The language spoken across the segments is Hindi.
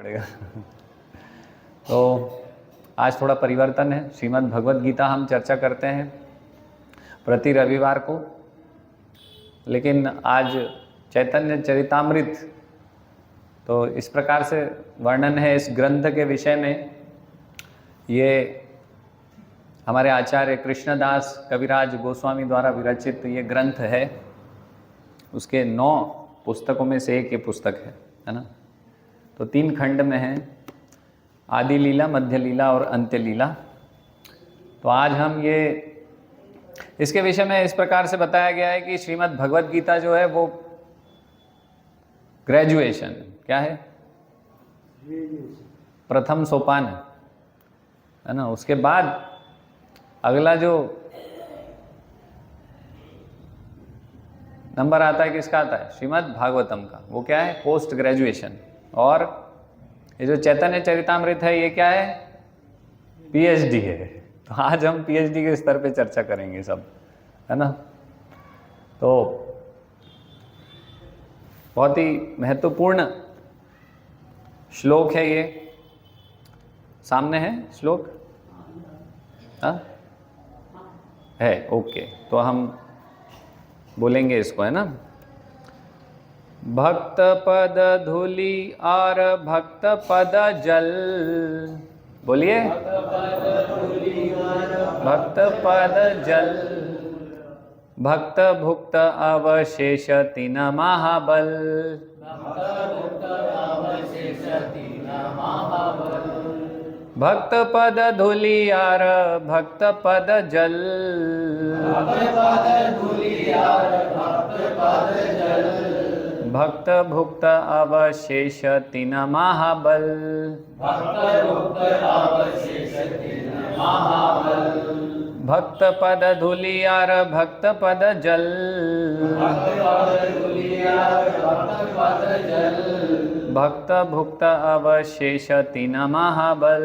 पड़ेगा। तो आज थोड़ा परिवर्तन है। श्रीमद् भगवद गीता हम चर्चा करते हैं प्रति रविवार को, लेकिन आज चैतन्य चरितामृत, तो इस प्रकार से वर्णन है इस ग्रंथ के विषय में। ये हमारे आचार्य कृष्णदास कविराज गोस्वामी द्वारा विरचित ये ग्रंथ है। उसके 9 पुस्तकों में से एक ये पुस्तक है ना। तो 3 खंड में है, आदि लीला, मध्य लीला और अंत्य लीला। तो आज हम ये इसके विषय में इस प्रकार से बताया गया है कि श्रीमद् भगवद गीता जो है वो ग्रेजुएशन, क्या है, प्रथम सोपान है ना। उसके बाद अगला जो नंबर आता है किसका आता है, श्रीमद् भागवतम का, वो क्या है, पोस्ट ग्रेजुएशन। और ये जो चैतन्य चरितामृत है ये क्या है, पीएचडी है। तो आज हम पीएचडी के स्तर पे चर्चा करेंगे सब, है ना। तो बहुत ही महत्वपूर्ण श्लोक है ये। सामने है श्लोक, हाँ है, ओके। तो हम बोलेंगे इसको, है ना। भक्त पद धूलि और भक्त पद जल, बोलिए, भक्त पद जल, भक्त भुक्त अवशेष तीन महाबल, भक्त पद धूलि और भक्त पद जल, भक्त भुक्त अवशेष तीन महाबल, भक्त पद धूलि और भक्त पद जल, भक्त भुक्त अवशेष तीन महाबल।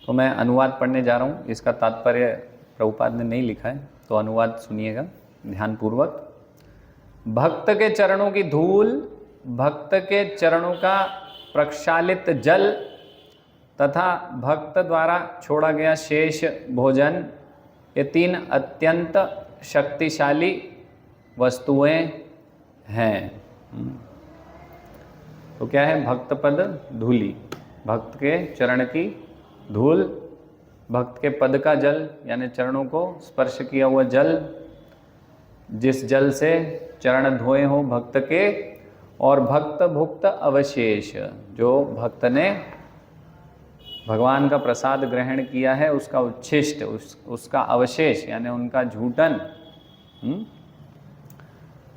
तो मैं अनुवाद पढ़ने जा रहा हूँ। इसका तात्पर्य प्रभुपाद ने नहीं लिखा है, तो अनुवाद सुनिएगा ध्यानपूर्वक। भक्त के चरणों की धूल, भक्त के चरणों का प्रक्षालित जल तथा भक्त द्वारा छोड़ा गया शेष भोजन, ये 3 अत्यंत शक्तिशाली वस्तुएं हैं। तो क्या है, भक्त पद धूलि, भक्त के चरण की धूल, भक्त के पद का जल यानी चरणों को स्पर्श किया हुआ जल, जिस जल से चरण धोए हो भक्त के, और भक्त भुक्त अवशेष, जो भक्त ने भगवान का प्रसाद ग्रहण किया है उसका उच्छिष्ट, उसका अवशेष यानी उनका झूठन।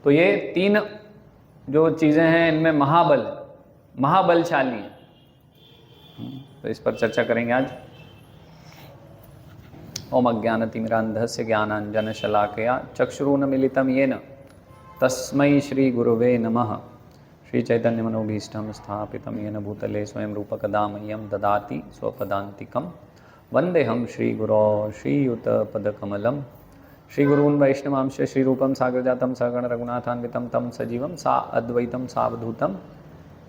तो ये 3 जो चीज़ें हैं इनमें महाबलशाली हैं। तो इस पर चर्चा करेंगे आज। ओम अज्ञानतिमिरान्धस्य ज्ञानाञ्जनशलाकया चक्षुरुन्मीलितं येन तस्मै श्री गुरुवे नमः। श्री चैतन्य मनोभीष्टं स्थापितं येन भूतले स्वयं रूपकदा मह्यं ददाति स्वपदान्तिकं। वन्देऽहं श्रीगुरो श्रीयुतपदकमलं। श्रीगुरून् वैष्णवांश्च श्रीरूपं साग्रजातं सगण रघुनाथान्वितं तं सजीवं सा अद्वैतं सावधूतं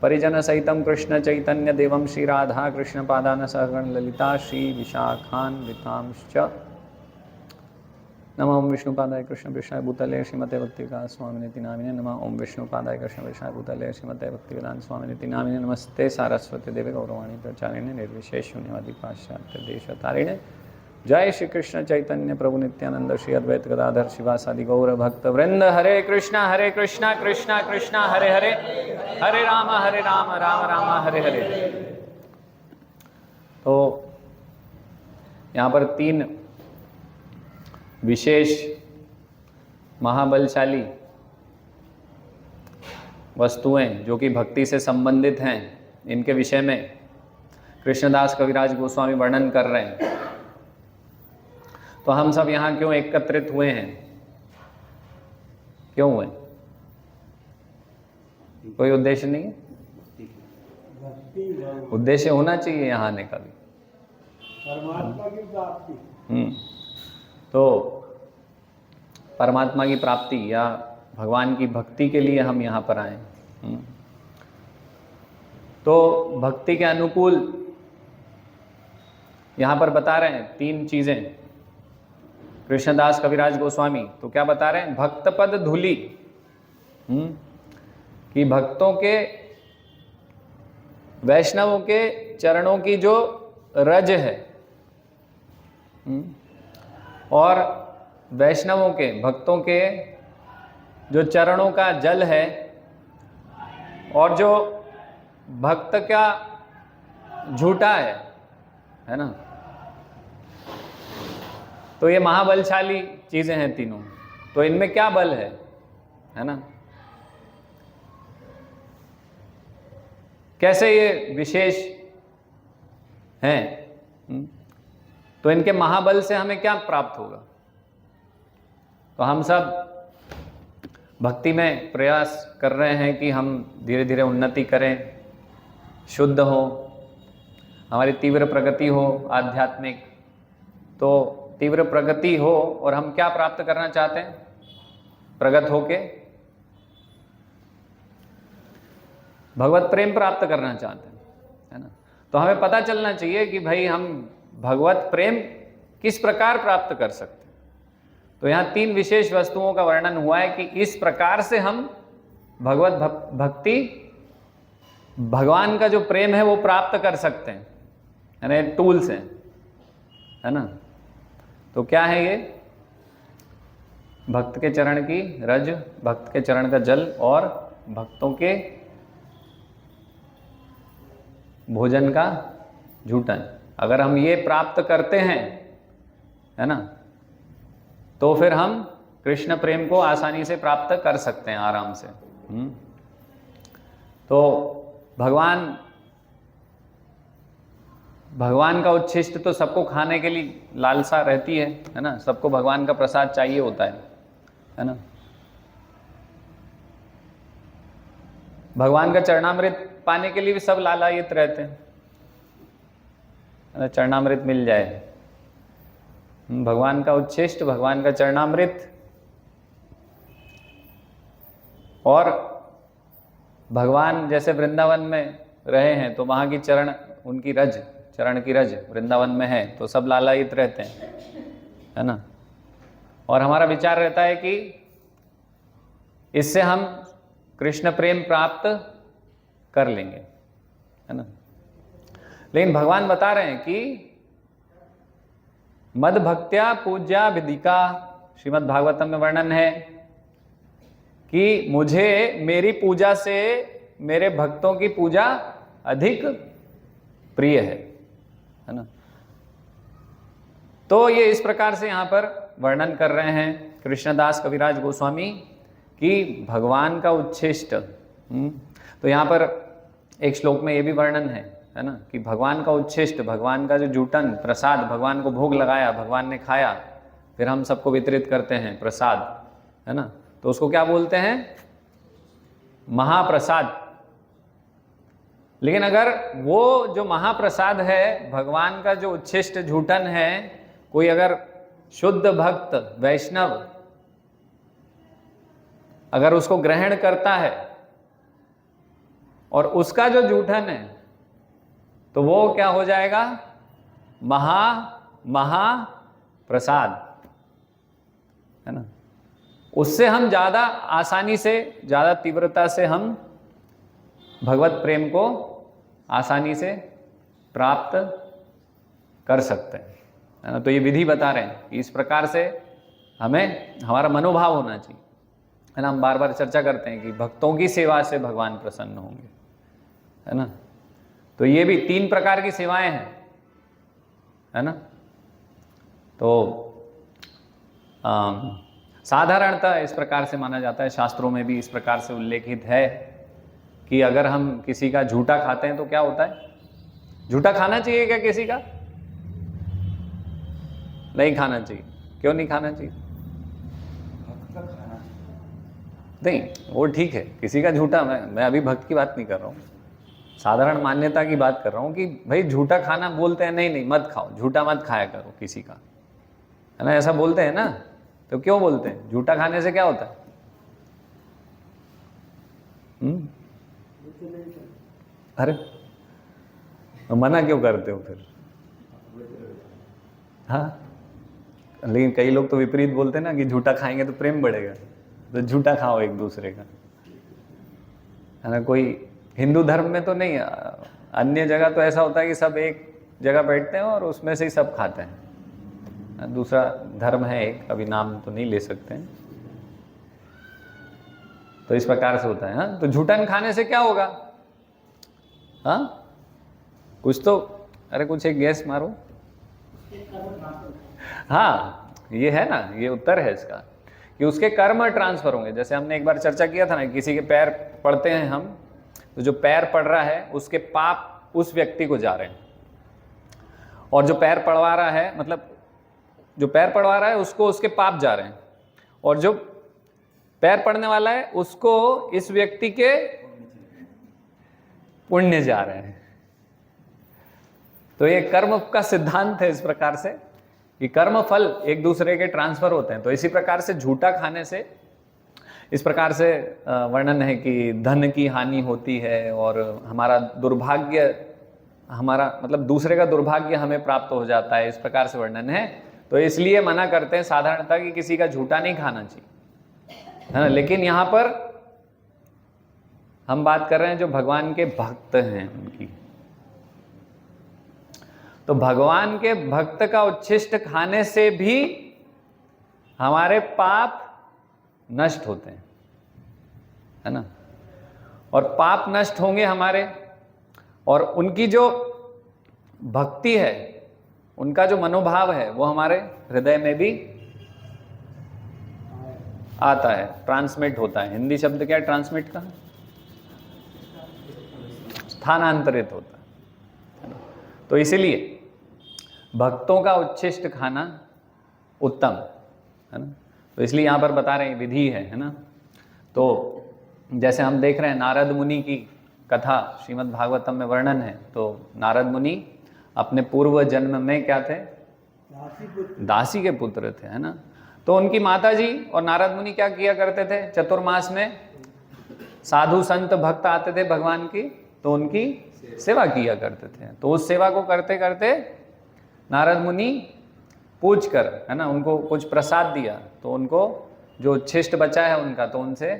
परिजनसहितं कृष्ण चैतन्य देवं श्री राधा कृष्ण पादान सहगण ललिता श्री विशाखान्वितांश्च। नमः ओम विष्णुपादाय कृष्ण विष्णाय भूतले श्रीमते भक्तिवेदांत स्वामिनिति नामिने। नमः ओम विष्णुपादाय कृष्ण विष्णाय भूतले श्रीमते भक्तिवेदांत स्वामिनिति नामिने। नमस्ते सारस्वती देवे गौरवाणी प्रचारिणे निर्विशेष शून्यवादी पाश्चात्य देशतारिणे। जय श्री कृष्ण चैतन्य प्रभु नित्यानंद श्री अद्वैत गदाधर शिवासादि गौर भक्त वृंद। हरे कृष्णा कृष्णा कृष्णा हरे हरे, हरे राम राम राम हरे हरे। तो यहाँ पर 3 विशेष महाबलशाली वस्तुएं जो कि भक्ति से संबंधित हैं, इनके विषय में कृष्णदास कविराज गोस्वामी वर्णन कर रहे हैं। तो हम सब यहाँ क्यों एकत्रित हुए हैं, क्यों हुए, कोई उद्देश्य नहीं है? उद्देश्य होना चाहिए यहाँ आने का भी, परमात्मा की प्राप्ति। तो परमात्मा की प्राप्ति या भगवान की भक्ति के लिए हम यहाँ पर आए। तो भक्ति के अनुकूल यहाँ पर बता रहे हैं 3 चीजें कृष्णदास कविराज गोस्वामी। तो क्या बता रहे हैं? भक्त पद धूली, कि भक्तों के, वैष्णवों के चरणों की जो रज है, और वैष्णवों के, भक्तों के जो चरणों का जल है, और जो भक्त का झूठा है ना, तो ये महाबलशाली चीजें हैं तीनों। तो इनमें क्या बल है ना, कैसे ये विशेष हैं? तो इनके महाबल से हमें क्या प्राप्त होगा? तो हम सब भक्ति में प्रयास कर रहे हैं कि हम धीरे धीरे उन्नति करें, शुद्ध हो, हमारी तीव्र प्रगति हो आध्यात्मिक। तो तीव्र प्रगति हो और हम क्या प्राप्त करना चाहते हैं? प्रगत होके भगवत प्रेम प्राप्त करना चाहते हैं, है ना। तो हमें पता चलना चाहिए कि भाई हम भगवत प्रेम किस प्रकार प्राप्त कर सकते हैं। तो यहाँ 3 विशेष वस्तुओं का वर्णन हुआ है कि इस प्रकार से हम भगवत भक्ति, भगवान का जो प्रेम है वो प्राप्त कर सकते हैं, यानी टूल्स हैं, है ना। तो क्या है ये? भक्त के चरण की रज, भक्त के चरण का जल और भक्तों के भोजन का झूठन। अगर हम ये प्राप्त करते हैं, है ना, तो फिर हम कृष्ण प्रेम को आसानी से प्राप्त कर सकते हैं, आराम से। तो भगवान का उच्छिष्ट तो सबको खाने के लिए लालसा रहती है ना। सबको भगवान का प्रसाद चाहिए होता है ना। भगवान का चरणामृत पाने के लिए भी सब लालायित रहते हैं, चरणामृत मिल जाए। भगवान का उच्छिष्ट, भगवान का चरणामृत, और भगवान जैसे वृंदावन में रहे हैं तो वहां की चरण, उनकी रज, चरण की रज वृंदावन में है, तो सब लालायित रहते हैं, है ना। और हमारा विचार रहता है कि इससे हम कृष्ण प्रेम प्राप्त कर लेंगे, है ना। लेकिन भगवान बता रहे हैं कि मद भक्त्या पूज्या विदिका, श्रीमद् भागवतम में वर्णन है कि मुझे मेरी पूजा से मेरे भक्तों की पूजा अधिक प्रिय है ना। तो ये इस प्रकार से यहां पर वर्णन कर रहे हैं कृष्णदास कविराज गोस्वामी कि भगवान का उच्छिष्ट। तो यहां पर एक श्लोक में ये भी वर्णन है ना, कि भगवान का उच्छिष्ट, भगवान का जो जूटन प्रसाद, भगवान को भोग लगाया, भगवान ने खाया, फिर हम सबको वितरित करते हैं प्रसाद, है ना। तो उसको क्या बोलते हैं? महाप्रसाद। लेकिन अगर वो जो महाप्रसाद है, भगवान का जो उच्छिष्ट झूठन है, कोई अगर शुद्ध भक्त वैष्णव अगर उसको ग्रहण करता है और उसका जो जूठन है, तो वो क्या हो जाएगा? महाप्रसाद, है ना। उससे हम ज्यादा आसानी से, ज्यादा तीव्रता से हम भगवत प्रेम को आसानी से प्राप्त कर सकते हैं, है ना। तो ये विधि बता रहे हैं कि इस प्रकार से हमें हमारा मनोभाव होना चाहिए, है ना। हम बार बार चर्चा करते हैं कि भक्तों की सेवा से भगवान प्रसन्न होंगे, है ना। तो ये भी 3 प्रकार की सेवाएं हैं, है ना। तो साधारणतः इस प्रकार से माना जाता है, शास्त्रों में भी इस प्रकार से उल्लेखित है कि अगर हम किसी का झूठा खाते हैं तो क्या होता है? झूठा खाना चाहिए क्या किसी का? नहीं खाना चाहिए। क्यों नहीं खाना चाहिए? नहीं, वो ठीक है, किसी का झूठा, मैं अभी भक्त की बात नहीं कर रहा हूँ, साधारण मान्यता की बात कर रहा हूँ कि भाई झूठा खाना बोलते हैं, नहीं मत खाओ, झूठा मत खाया करो किसी का, है ना। ऐसा बोलते हैं ना। तो क्यों बोलते हैं? झूठा खाने से क्या होता है? अरे मना क्यों करते हो फिर? हाँ, लेकिन कई लोग तो विपरीत बोलते हैं ना कि झूठा खाएंगे तो प्रेम बढ़ेगा, तो झूठा खाओ एक दूसरे का, है ना। कोई हिंदू धर्म में तो नहीं, अन्य जगह तो ऐसा होता है कि सब एक जगह बैठते हैं और उसमें से ही सब खाते हैं। दूसरा धर्म है एक, अभी नाम तो नहीं ले सकते हैं, तो इस प्रकार से होता है। हाँ, तो झूठन खाने से क्या होगा? हाँ, कुछ तो, अरे कुछ एक गैस मारो। हाँ, ये है ना, ये उत्तर है इसका कि उसके कर्म ट्रांसफर होंगे। जैसे हमने एक बार चर्चा किया था ना, किसी के पैर पड़ते हैं हम, तो जो पैर पड़ रहा है उसके पाप उस व्यक्ति को जा रहे हैं, और जो पैर पड़वा रहा है, मतलब जो पैर पड़वा रहा है उसको उसके पाप जा रहे हैं, और जो पैर पड़ने वाला है उसको इस व्यक्ति के पुण्य जा रहे हैं। तो ये कर्म का सिद्धांत है इस प्रकार से कि कर्म फल एक दूसरे के ट्रांसफर होते हैं। तो इसी प्रकार से झूठा खाने से इस प्रकार से वर्णन है कि धन की हानि होती है, और हमारा दुर्भाग्य, हमारा मतलब दूसरे का दुर्भाग्य हमें प्राप्त हो जाता है, इस प्रकार से वर्णन है। तो इसलिए मना करते हैं साधारणतः कि किसी का झूठा नहीं खाना चाहिए, है ना। लेकिन यहां पर हम बात कर रहे हैं जो भगवान के भक्त हैं उनकी, तो भगवान के भक्त का उच्छिष्ट खाने से भी हमारे पाप नष्ट होते हैं, है ना। और पाप नष्ट होंगे हमारे, और उनकी जो भक्ति है, उनका जो मनोभाव है, वो हमारे हृदय में भी आता है, ट्रांसमिट होता है। हिंदी शब्द क्या है ट्रांसमिट का? स्थानांतरित होता है। तो इसीलिए भक्तों का उच्छिष्ट खाना उत्तम है ना। तो इसलिए यहाँ पर बता रहे हैं विधि है ना। तो जैसे हम देख रहे हैं नारद मुनि की कथा श्रीमद् भागवतम में वर्णन है, तो नारद मुनि अपने पूर्व जन्म में क्या थे? दासी के पुत्र थे, है ना। तो उनकी माता जी और नारद मुनि क्या किया करते थे? चतुर्मास में साधु संत भक्त आते थे भगवान की, तो उनकी सेवा किया करते थे। तो उस सेवा को करते करते नारद मुनि पूछ कर, है ना, उनको कुछ प्रसाद दिया, तो उनको जो उच्छिष्ट बचा है उनका, तो उनसे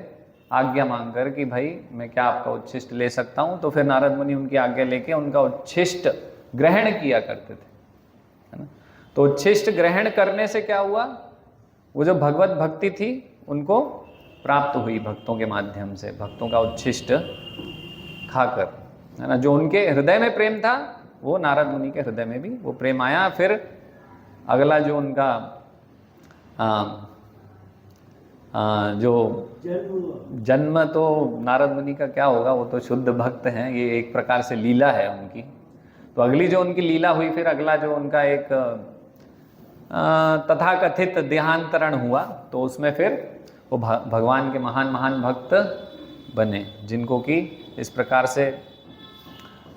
आज्ञा मांग कर कि भाई मैं क्या आपका उच्छिष्ट ले सकता हूँ। तो फिर नारद मुनि उनकी आज्ञा लेके उनका उच्छिष्ट ग्रहण किया करते थे, है ना। तो उच्छिष्ट ग्रहण करने से क्या हुआ? वो जो भगवत भक्ति थी उनको प्राप्त हुई भक्तों के माध्यम से, भक्तों का उच्छिष्ट खाकर, है ना। जो उनके हृदय में प्रेम था वो नारद मुनि के हृदय में भी वो प्रेम आया। फिर अगला जो उनका जो जन्म, तो नारद मुनि का क्या होगा, वो तो शुद्ध भक्त हैं, ये एक प्रकार से लीला है उनकी। तो अगली जो उनकी लीला हुई, फिर अगला जो उनका एक तथाकथित देहांतरण हुआ, तो उसमें फिर वो भगवान के महान महान भक्त बने, जिनको कि इस प्रकार से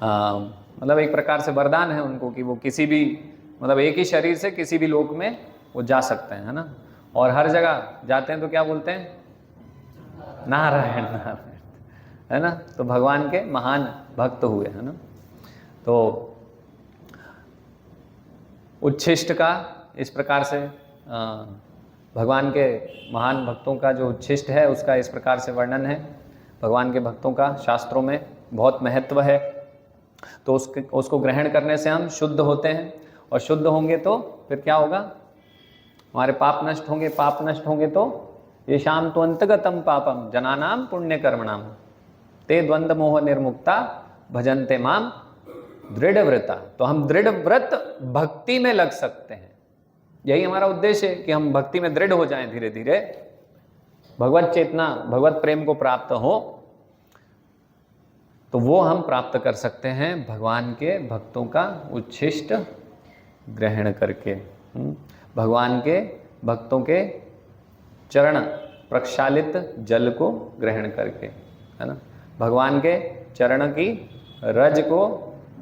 मतलब एक प्रकार से वरदान है उनको कि वो किसी भी, मतलब एक ही शरीर से किसी भी लोक में वो जा सकते हैं, है ना। और हर जगह जाते हैं तो क्या बोलते हैं? नारायण नारायण, है ना। तो भगवान के महान भक्त हुए, है ना। तो उच्छिष्ट का इस प्रकार से भगवान के महान भक्तों का जो उच्छिष्ट है उसका इस प्रकार से वर्णन है। भगवान के भक्तों का शास्त्रों में बहुत महत्व है। तो उसको ग्रहण करने से हम शुद्ध होते हैं, और शुद्ध होंगे तो फिर क्या होगा? हमारे पाप नष्ट होंगे। पाप नष्ट होंगे तो ये शाम तो अंतगतम पापम जनानाम पुण्य कर्मणाम ते द्वंद्व मोह निर्मुक्ता भजन्ते माम दृढ़ व्रता। तो हम दृढ़ व्रत भक्ति में लग सकते हैं। यही हमारा उद्देश्य है कि हम भक्ति में दृढ़ हो जाएं, धीरे धीरे भगवत चेतना, भगवत प्रेम को प्राप्त हो। तो वो हम प्राप्त कर सकते हैं भगवान के भक्तों का उच्छिष्ट ग्रहण करके, भगवान के भक्तों के चरण प्रक्षालित जल को ग्रहण करके, है ना। भगवान के चरण की रज को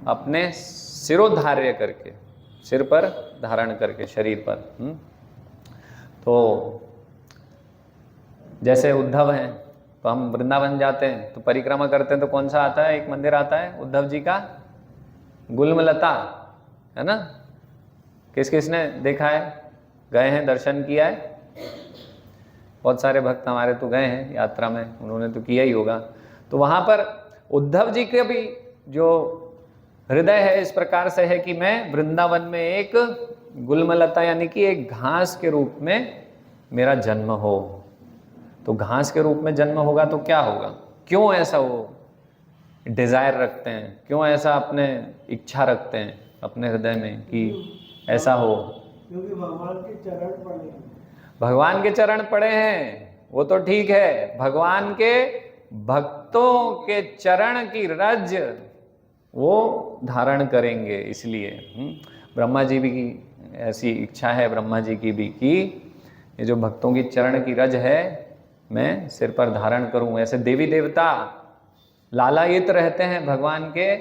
अपने सिरोधार्य करके, सिर पर धारण करके, शरीर पर। तो जैसे उद्धव हैं, तो हम वृंदावन जाते हैं तो परिक्रमा करते हैं तो कौन सा आता है, एक मंदिर आता है उद्धव जी का, गुलमलता, है ना। किस किसने देखा है, गए हैं, दर्शन किया है? बहुत सारे भक्त हमारे तो गए हैं यात्रा में, उन्होंने तो किया ही होगा। तो वहां पर उद्धव जी के भी जो हृदय है इस प्रकार से है कि मैं वृंदावन में एक गुलमलता यानी कि एक घास के रूप में मेरा जन्म हो। तो घास के रूप में जन्म होगा तो क्या होगा, क्यों ऐसा वो डिजायर रखते हैं, क्यों ऐसा अपने इच्छा रखते हैं अपने हृदय में कि ऐसा हो? क्योंकि भगवान के चरण पड़े हैं। भगवान के चरण पड़े हैं, वो तो ठीक है, भगवान के भक्तों के चरण की रज वो धारण करेंगे, इसलिए ब्रह्मा जी भी की ऐसी इच्छा है, ब्रह्मा जी की भी, कि ये जो भक्तों की चरण की रज है मैं सिर पर धारण करूं। ऐसे देवी देवता लालायित रहते हैं भगवान के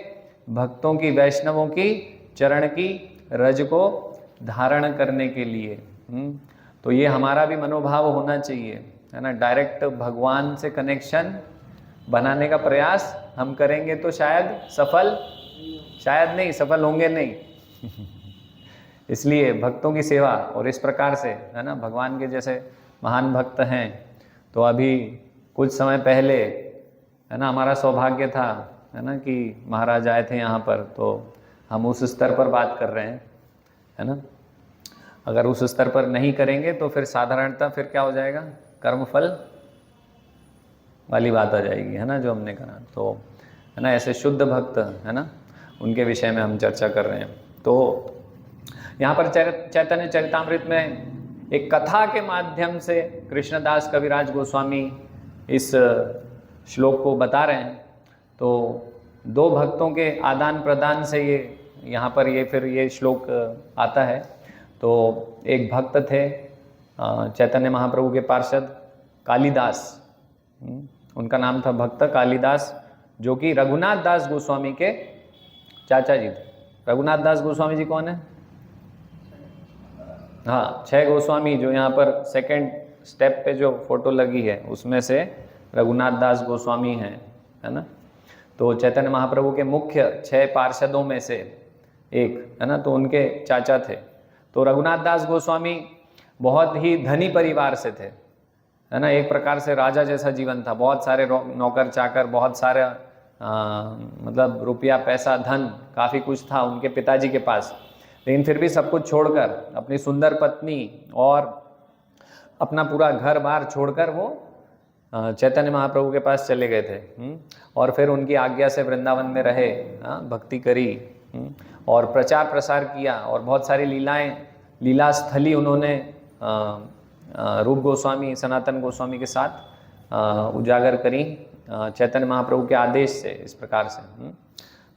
भक्तों की, वैष्णवों की चरण की रज को धारण करने के लिए। तो ये हमारा भी मनोभाव होना चाहिए, है ना। डायरेक्ट भगवान से कनेक्शन बनाने का प्रयास हम करेंगे तो शायद नहीं सफल होंगे नहीं। इसलिए भक्तों की सेवा, और इस प्रकार से, है ना, भगवान के जैसे महान भक्त हैं। तो अभी कुछ समय पहले, है ना, हमारा सौभाग्य था, है ना, कि महाराज आए थे यहाँ पर, तो हम उस स्तर पर बात कर रहे हैं, है ना। अगर उस स्तर पर नहीं करेंगे तो फिर साधारणतः फिर क्या हो जाएगा, कर्मफल वाली बात आ जाएगी, है ना, जो हमने कहा। तो है ना, ऐसे शुद्ध भक्त, है ना, उनके विषय में हम चर्चा कर रहे हैं। तो यहाँ पर चैतन्य चरितामृत में एक कथा के माध्यम से कृष्णदास कविराज गोस्वामी इस श्लोक को बता रहे हैं। तो दो भक्तों के आदान प्रदान से ये यहाँ पर ये श्लोक आता है। तो एक भक्त थे चैतन्य महाप्रभु के पार्षद कालिदास, उनका नाम था भक्त कालिदास, जो कि रघुनाथ दास गोस्वामी के चाचा जी थे। रघुनाथ दास गोस्वामी जी कौन है? हाँ, 6 गोस्वामी जो यहाँ पर सेकंड स्टेप पे जो फोटो लगी है उसमें से रघुनाथ दास गोस्वामी हैं, है ना। तो चैतन्य महाप्रभु के मुख्य 6 पार्षदों में से एक, है ना, तो उनके चाचा थे। तो रघुनाथ दास गोस्वामी बहुत ही धनी परिवार से थे, है ना, एक प्रकार से राजा जैसा जीवन था। बहुत सारे नौकर चाकर, बहुत सारे मतलब रुपया पैसा धन काफ़ी कुछ था उनके पिताजी के पास। लेकिन फिर भी सब कुछ छोड़कर, अपनी सुंदर पत्नी और अपना पूरा घर बार छोड़कर वो चैतन्य महाप्रभु के पास चले गए थे। और फिर उनकी आज्ञा से वृंदावन में रहे, भक्ति करी और प्रचार प्रसार किया, और बहुत सारी लीला स्थली उन्होंने रूप गोस्वामी, सनातन गोस्वामी के साथ उजागर करी चैतन्य महाप्रभु के आदेश से, इस प्रकार से।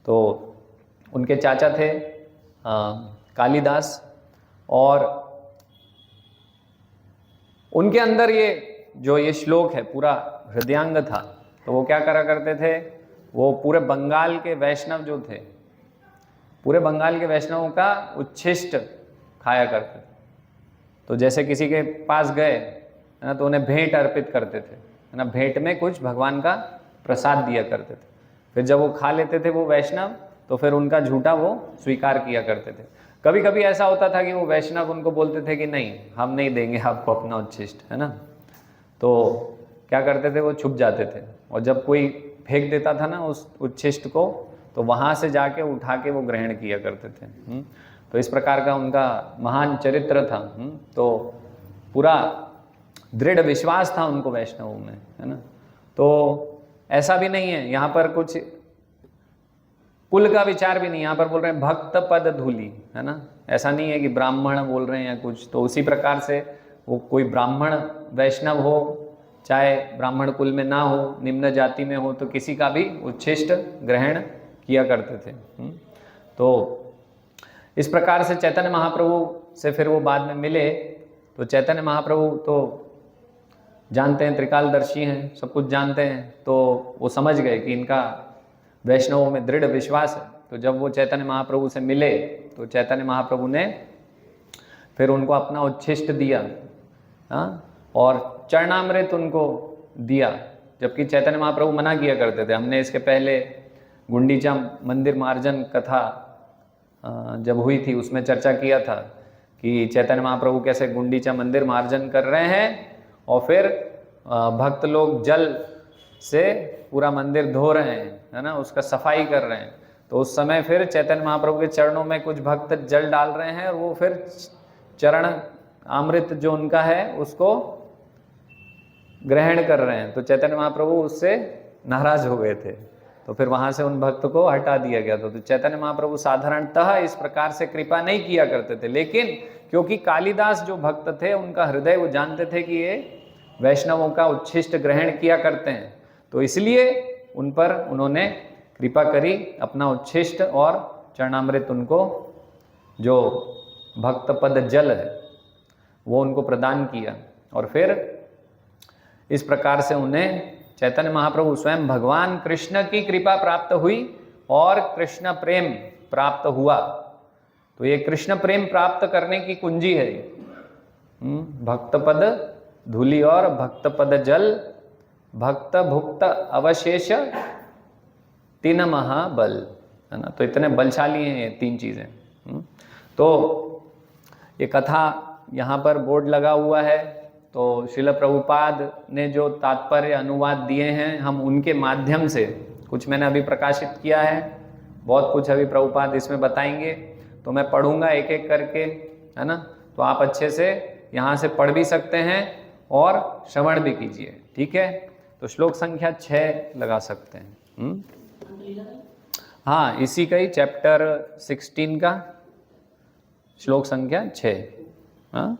तो उनके चाचा थे कालिदास, और उनके अंदर ये श्लोक है पूरा हृदयांग था। तो वो क्या करा करते थे, वो पूरे बंगाल के वैष्णव जो थे, पूरे बंगाल के वैष्णवों का उच्छिष्ट खाया करते थे। तो जैसे किसी के पास गए, है ना, तो उन्हें भेंट अर्पित करते थे, है ना, भेंट में कुछ भगवान का प्रसाद दिया करते थे। फिर जब वो खा लेते थे वो वैष्णव, तो फिर उनका झूठा वो स्वीकार किया करते थे। कभी कभी ऐसा होता था कि वो वैष्णव उनको बोलते थे कि नहीं, हम नहीं देंगे आपको अपना उच्छिष्ट, है ना। तो क्या करते थे, वो छुप जाते थे, और जब कोई फेंक देता था ना उस उच्छिष्ट को, तो वहाँ से जाके उठा के वो ग्रहण किया करते थे। तो इस प्रकार का उनका महान चरित्र था। तो पूरा दृढ़ विश्वास था उनको वैष्णवों में, है ना। तो ऐसा भी नहीं है, यहाँ पर कुछ कुल का विचार भी नहीं, यहाँ पर बोल रहे हैं भक्त पद धूली, है ना। ऐसा नहीं है कि ब्राह्मण बोल रहे हैं या कुछ। तो उसी प्रकार से वो कोई ब्राह्मण वैष्णव हो, चाहे ब्राह्मण कुल में ना हो, निम्न जाति में हो, तो किसी का भी उच्छिष्ट ग्रहण किया करते थे। तो इस प्रकार से चैतन्य महाप्रभु से फिर वो बाद में मिले। तो चैतन्य महाप्रभु तो जानते हैं, त्रिकालदर्शी हैं, सब कुछ जानते हैं। तो वो समझ गए कि इनका वैष्णवों में दृढ़ विश्वास है। तो जब वो चैतन्य महाप्रभु से मिले, तो चैतन्य महाप्रभु ने फिर उनको अपना उच्छिष्ट दिया, और चरणामृत उनको दिया। जबकि चैतन्य महाप्रभु मना किया करते थे। हमने इसके पहले गुंडीचा मंदिर मार्जन कथा जब हुई थी उसमें चर्चा किया था कि चैतन्य महाप्रभु कैसे गुंडीचा मंदिर मार्जन कर रहे हैं और फिर भक्त लोग जल से पूरा मंदिर धो रहे हैं, है ना, उसका सफाई कर रहे हैं। तो उस समय फिर चैतन्य महाप्रभु के चरणों में कुछ भक्त जल डाल रहे हैं और वो फिर चरण अमृत जो उनका है उसको ग्रहण कर रहे हैं। तो चैतन्य महाप्रभु उससे नाराज हो गए थे, तो फिर वहां से उन भक्त को हटा दिया गया था। तो चैतन्य महाप्रभु साधारणतः इस प्रकार से कृपा नहीं किया करते थे, लेकिन क्योंकि कालिदास जो भक्त थे उनका हृदय वो जानते थे कि ये वैष्णवों का उच्छिष्ट ग्रहण किया करते हैं, तो इसलिए उन पर उन्होंने कृपा करी, अपना उच्छिष्ट और चरणामृत उनको जो भक्त पद जल है वो उनको प्रदान किया। और फिर इस प्रकार से उन्हें चैतन्य महाप्रभु स्वयं भगवान कृष्ण की कृपा प्राप्त हुई और कृष्ण प्रेम प्राप्त हुआ। तो ये कृष्ण प्रेम प्राप्त करने की कुंजी है। भक्त पद धूलि और भक्त पद जल, भक्त भुक्त अवशेष तीन महाबल, है ना। तो इतने बलशाली हैं ये तीन चीजें। तो ये कथा यहाँ पर बोर्ड लगा हुआ है, तो श्रील प्रभुपाद ने जो तात्पर्य अनुवाद दिए हैं हम उनके माध्यम से कुछ मैंने अभी प्रकाशित किया है, बहुत कुछ अभी प्रभुपाद इसमें बताएंगे, तो मैं पढ़ूंगा एक एक करके, है ना। तो आप अच्छे से यहाँ से पढ़ भी सकते हैं और श्रवण भी कीजिए, ठीक है। तो श्लोक संख्या 6 लगा सकते हैं। हाँ, इसी का ही चैप्टर 16 का श्लोक संख्या 6। हाँ,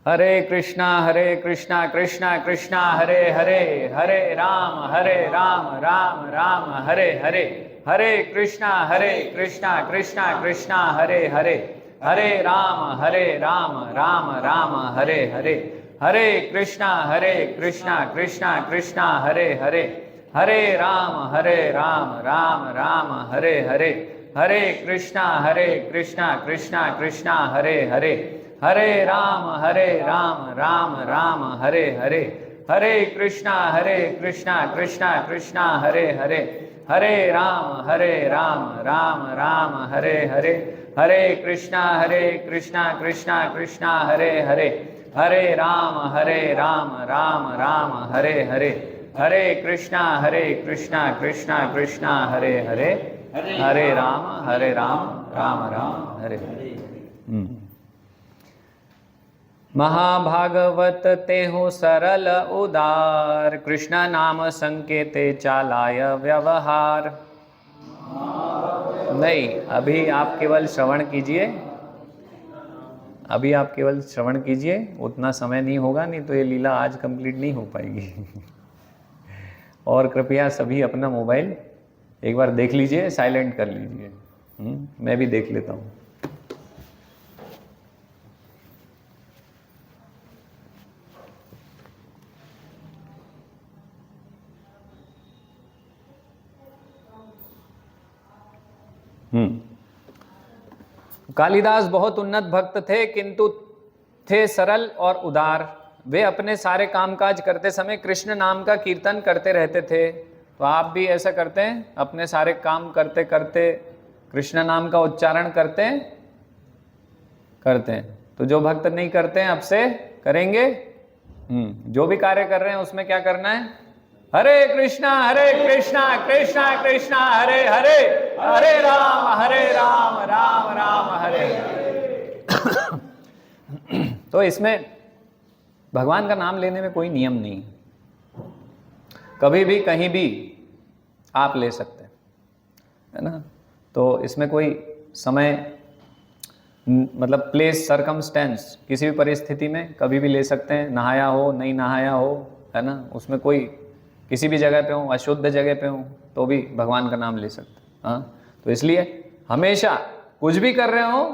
हरे कृष्णा कृष्णा कृष्णा हरे हरे, हरे राम राम राम हरे हरे, हरे कृष्णा कृष्णा कृष्णा हरे हरे, हरे राम राम राम हरे हरे, हरे कृष्णा कृष्णा कृष्णा हरे हरे, हरे राम राम राम हरे हरे, हरे कृष्णा कृष्णा कृष्णा हरे हरे, हरे राम राम राम हरे हरे, हरे कृष्णा कृष्णा कृष्णा हरे हरे, हरे राम राम राम हरे हरे, हरे कृष्णा कृष्णा कृष्णा हरे हरे, हरे राम राम राम हरे हरे, हरे कृष्णा कृष्णा कृष्णा हरे हरे, हरे राम राम राम हरे हरे। महाभागवत ते हो सरल उदार, कृष्ण नाम संकेते चालाय व्यवहार। नहीं, अभी आप केवल श्रवण कीजिए, अभी आप केवल श्रवण कीजिए, उतना समय नहीं होगा, नहीं तो ये लीला आज कंप्लीट नहीं हो पाएगी। और कृपया सभी अपना मोबाइल एक बार देख लीजिए, साइलेंट कर लीजिए। मैं भी देख लेता हूँ। कालिदास बहुत उन्नत भक्त थे, किंतु थे सरल और उदार। वे अपने सारे कामकाज करते समय कृष्ण नाम का कीर्तन करते रहते थे। तो आप भी ऐसा करते हैं, अपने सारे काम करते करते कृष्ण नाम का उच्चारण करते हैं। तो जो भक्त नहीं करते हैं अब से करेंगे। जो भी कार्य कर रहे हैं उसमें क्या करना है? हरे कृष्णा कृष्णा कृष्णा हरे हरे, हरे राम राम राम हरे हरे। तो इसमें भगवान का नाम लेने में कोई नियम नहीं, कभी भी कहीं भी आप ले सकते हैं, है ना। तो इसमें कोई समय मतलब प्लेस, सरकमस्टेंस, किसी भी परिस्थिति में कभी भी ले सकते हैं, नहाया हो नहीं नहाया हो, है ना, उसमें कोई किसी भी जगह पे हो, अशुद्ध जगह पे हो तो भी भगवान का नाम ले सकते हैं। हाँ, तो इसलिए हमेशा कुछ भी कर रहे हो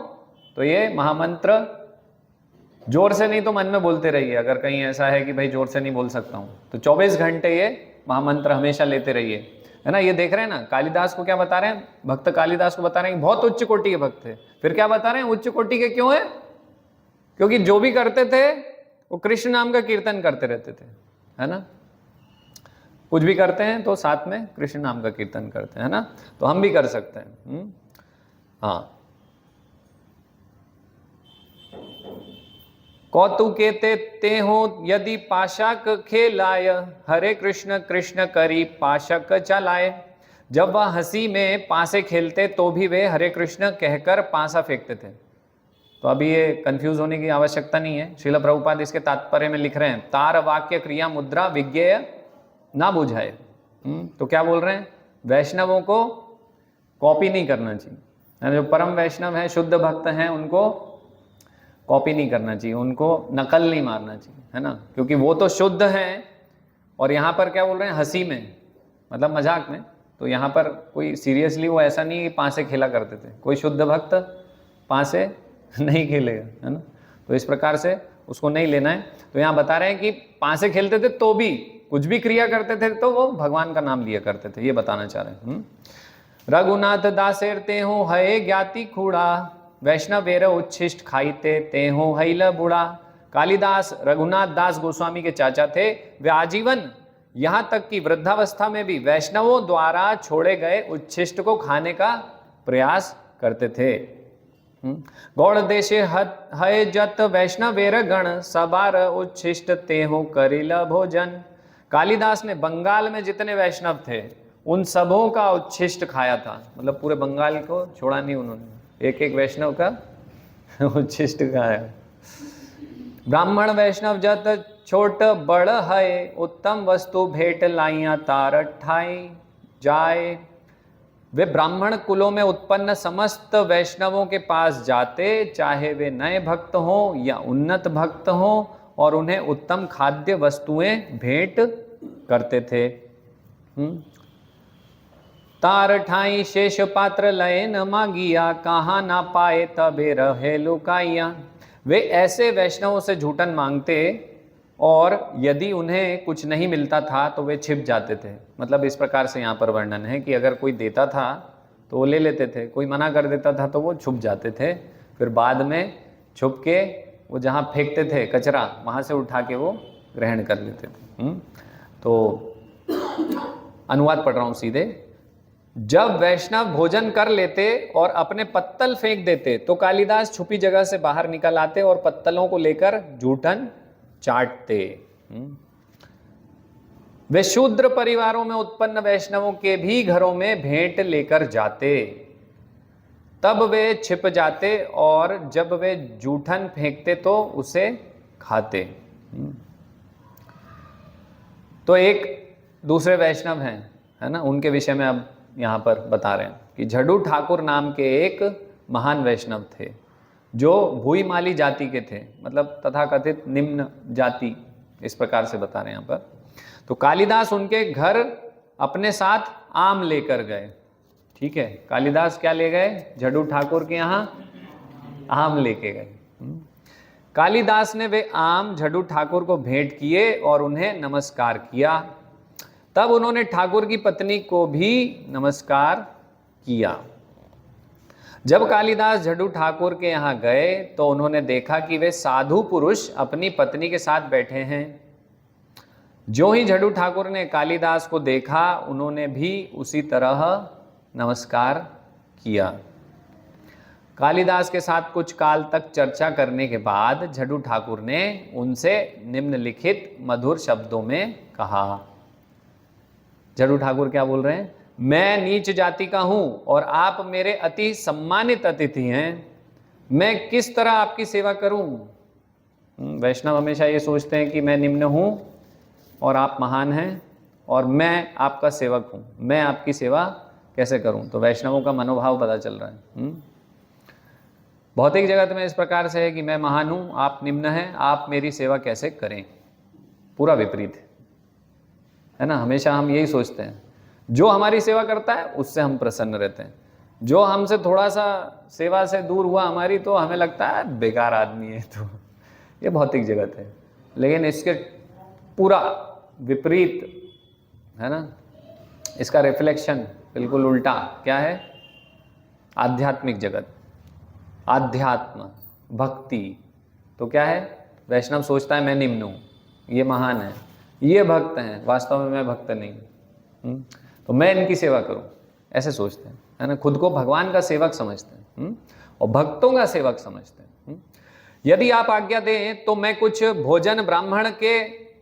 तो ये महामंत्र जोर से नहीं तो मन में बोलते रहिए। अगर कहीं ऐसा है कि भाई जोर से नहीं बोल सकता हूँ तो 24 घंटे ये महामंत्र हमेशा लेते रहिए, है ना। ये देख रहे हैं ना, कालिदास को क्या बता रहे हैं, भक्त कालिदास को बता रहे हैं कि बहुत उच्च कोटि के भक्त थे। फिर क्या बता रहे हैं, उच्च कोटि के क्यों है, क्योंकि जो भी करते थे वो कृष्ण नाम का कीर्तन करते रहते थे, है ना। कुछ भी करते हैं तो साथ में कृष्ण नाम का कीर्तन करते हैं, है ना। तो हम भी कर सकते हैं। हाँ, कौतुके ते हो यदि पाशक खेलाय, हरे कृष्ण कृष्ण करी पाशक चलाए। जब वह हंसी में पासे खेलते तो भी वे हरे कृष्ण कहकर पासा फेंकते थे। तो अभी ये कंफ्यूज होने की आवश्यकता नहीं है। श्रील प्रभुपाद इसके तात्पर्य में लिख रहे हैं, तार वाक्य क्रिया मुद्रा विज्ञेय ना बुझाए। तो क्या बोल रहे हैं, वैष्णवों को कॉपी नहीं करना चाहिए। जो परम वैष्णव हैं, शुद्ध भक्त हैं, उनको कॉपी नहीं करना चाहिए, उनको नकल नहीं मारना चाहिए, है ना। क्योंकि वो तो शुद्ध हैं और यहाँ पर क्या बोल रहे हैं, हंसी में, मतलब मजाक में। तो यहाँ पर कोई सीरियसली वो ऐसा नहीं कि पासे खेला करते थे। कोई शुद्ध भक्त पासे नहीं खेलेगा, है ना। तो इस प्रकार से उसको नहीं लेना है। तो यहाँ बता रहे हैं कि पासे खेलते थे तो भी, कुछ भी क्रिया करते थे तो वो भगवान का नाम लिया करते थे, ये बताना चाह रहे हैं। रघुनाथ दासेरते हो हये ज्ञाति खूड़ा, वैष्णव वेर उच्छिष्ट खाईते ते हो हैल बूढ़ा। कालिदास रघुनाथ दास गोस्वामी के चाचा थे। वे आजीवन, यहाँ तक कि वृद्धावस्था में भी वैष्णवों द्वारा छोड़े गए उच्छिष्ट को खाने का प्रयास करते थे। गौड़ देशे हय जत वैष्णव वेर गण, सबार उच्छिष्ट ते हो करिल भोजन। कालिदास ने बंगाल में जितने वैष्णव थे उन सबों का उच्छिष्ट खाया था। मतलब पूरे बंगाल को छोड़ा नहीं उन्होंने, एक एक वैष्णव का उच्छिष्ट खाया। ब्राह्मण वैष्णव जत छोट बड़ है, उत्तम वस्तु भेंट लाइया तार ठाई जाए। वे ब्राह्मण कुलों में उत्पन्न समस्त वैष्णवों के पास जाते, चाहे वे नए भक्त हों या उन्नत भक्त हों, और उन्हें उत्तम खाद्य वस्तुएं भेंट करते थे। तार ठाई शेष पात्र लय न मागिया, कहाँ ना पाए तबे रहे लुकाइया। वे ऐसे वैष्णवों से झूठन मांगते और यदि उन्हें कुछ नहीं मिलता था तो वे छिप जाते थे। मतलब इस प्रकार से यहाँ पर वर्णन है कि अगर कोई देता था तो वो ले लेते थे, कोई मना कर देता था तो वो छुप जाते थे। फिर बाद में छुप के वो जहाँ फेंकते थे कचरा, वहाँ से उठा के वो ग्रहण कर लेते थे। तो अनुवाद पढ़ रहा हूँ सीधे। जब वैष्णव भोजन कर लेते और अपने पत्तल फेंक देते तो कालिदास छुपी जगह से बाहर निकल आते और पत्तलों को लेकर जूठन चाटते। वे शूद्र परिवारों में उत्पन्न वैष्णवों के भी घरों में भेंट लेकर जाते, तब वे छिप जाते और जब वे जूठन फेंकते तो उसे खाते। तो एक दूसरे वैष्णव हैं, है ना, उनके विषय में अब यहाँ पर बता रहे हैं कि झड्डू ठाकुर नाम के एक महान वैष्णव थे जो भूईमाली जाति के थे, मतलब तथाकथित निम्न जाति, इस प्रकार से बता रहे हैं यहाँ पर। तो कालिदास उनके घर अपने साथ आम लेकर गए। ठीक है, कालिदास क्या ले गए, झड्डू ठाकुर के यहाँ आम लेके गए। कालिदास ने वे आम झड्डू ठाकुर को भेंट किए और उन्हें नमस्कार किया। तब उन्होंने ठाकुर की पत्नी को भी नमस्कार किया। जब कालिदास झड्डू ठाकुर के यहाँ गए तो उन्होंने देखा कि वे साधु पुरुष अपनी पत्नी के साथ बैठे हैं। जो ही झड्डू ठाकुर ने कालिदास को देखा, उन्होंने भी उसी तरह नमस्कार किया। कालिदास के साथ कुछ काल तक चर्चा करने के बाद झड्डू ठाकुर ने उनसे निम्नलिखित मधुर शब्दों में कहा। झड्डू ठाकुर क्या बोल रहे हैं, मैं नीच जाति का हूं और आप मेरे अति सम्मानित अतिथि हैं, मैं किस तरह आपकी सेवा करूं। वैष्णव हमेशा ये सोचते हैं कि मैं निम्न हूं और आप महान हैं और मैं आपका सेवक हूं, मैं आपकी सेवा कैसे करूं। तो वैष्णवों का मनोभाव पता चल रहा है। भौतिक जगत में इस प्रकार से है कि मैं महान हूं, आप निम्न हैं, आप मेरी सेवा कैसे करें। पूरा विपरीत है ना। हमेशा हम यही सोचते हैं, जो हमारी सेवा करता है उससे हम प्रसन्न रहते हैं, जो हमसे थोड़ा सा सेवा से दूर हुआ हमारी, तो हमें लगता है बेकार आदमी है। तो ये भौतिक जगत है। लेकिन इसके पूरा विपरीत है ना, इसका रिफ्लेक्शन बिल्कुल उल्टा क्या है, आध्यात्मिक जगत, आध्यात्म, भक्ति। तो क्या है, वैष्णव सोचता है मैं निम्न हूँ, ये महान है, ये भक्त हैं, वास्तव में मैं भक्त नहीं हूँ, तो मैं इनकी सेवा करूँ, ऐसे सोचते हैं, है ना। खुद को भगवान का सेवक समझते हैं और भक्तों का सेवक समझते हैं। यदि आप आज्ञा दें तो मैं कुछ भोजन ब्राह्मण के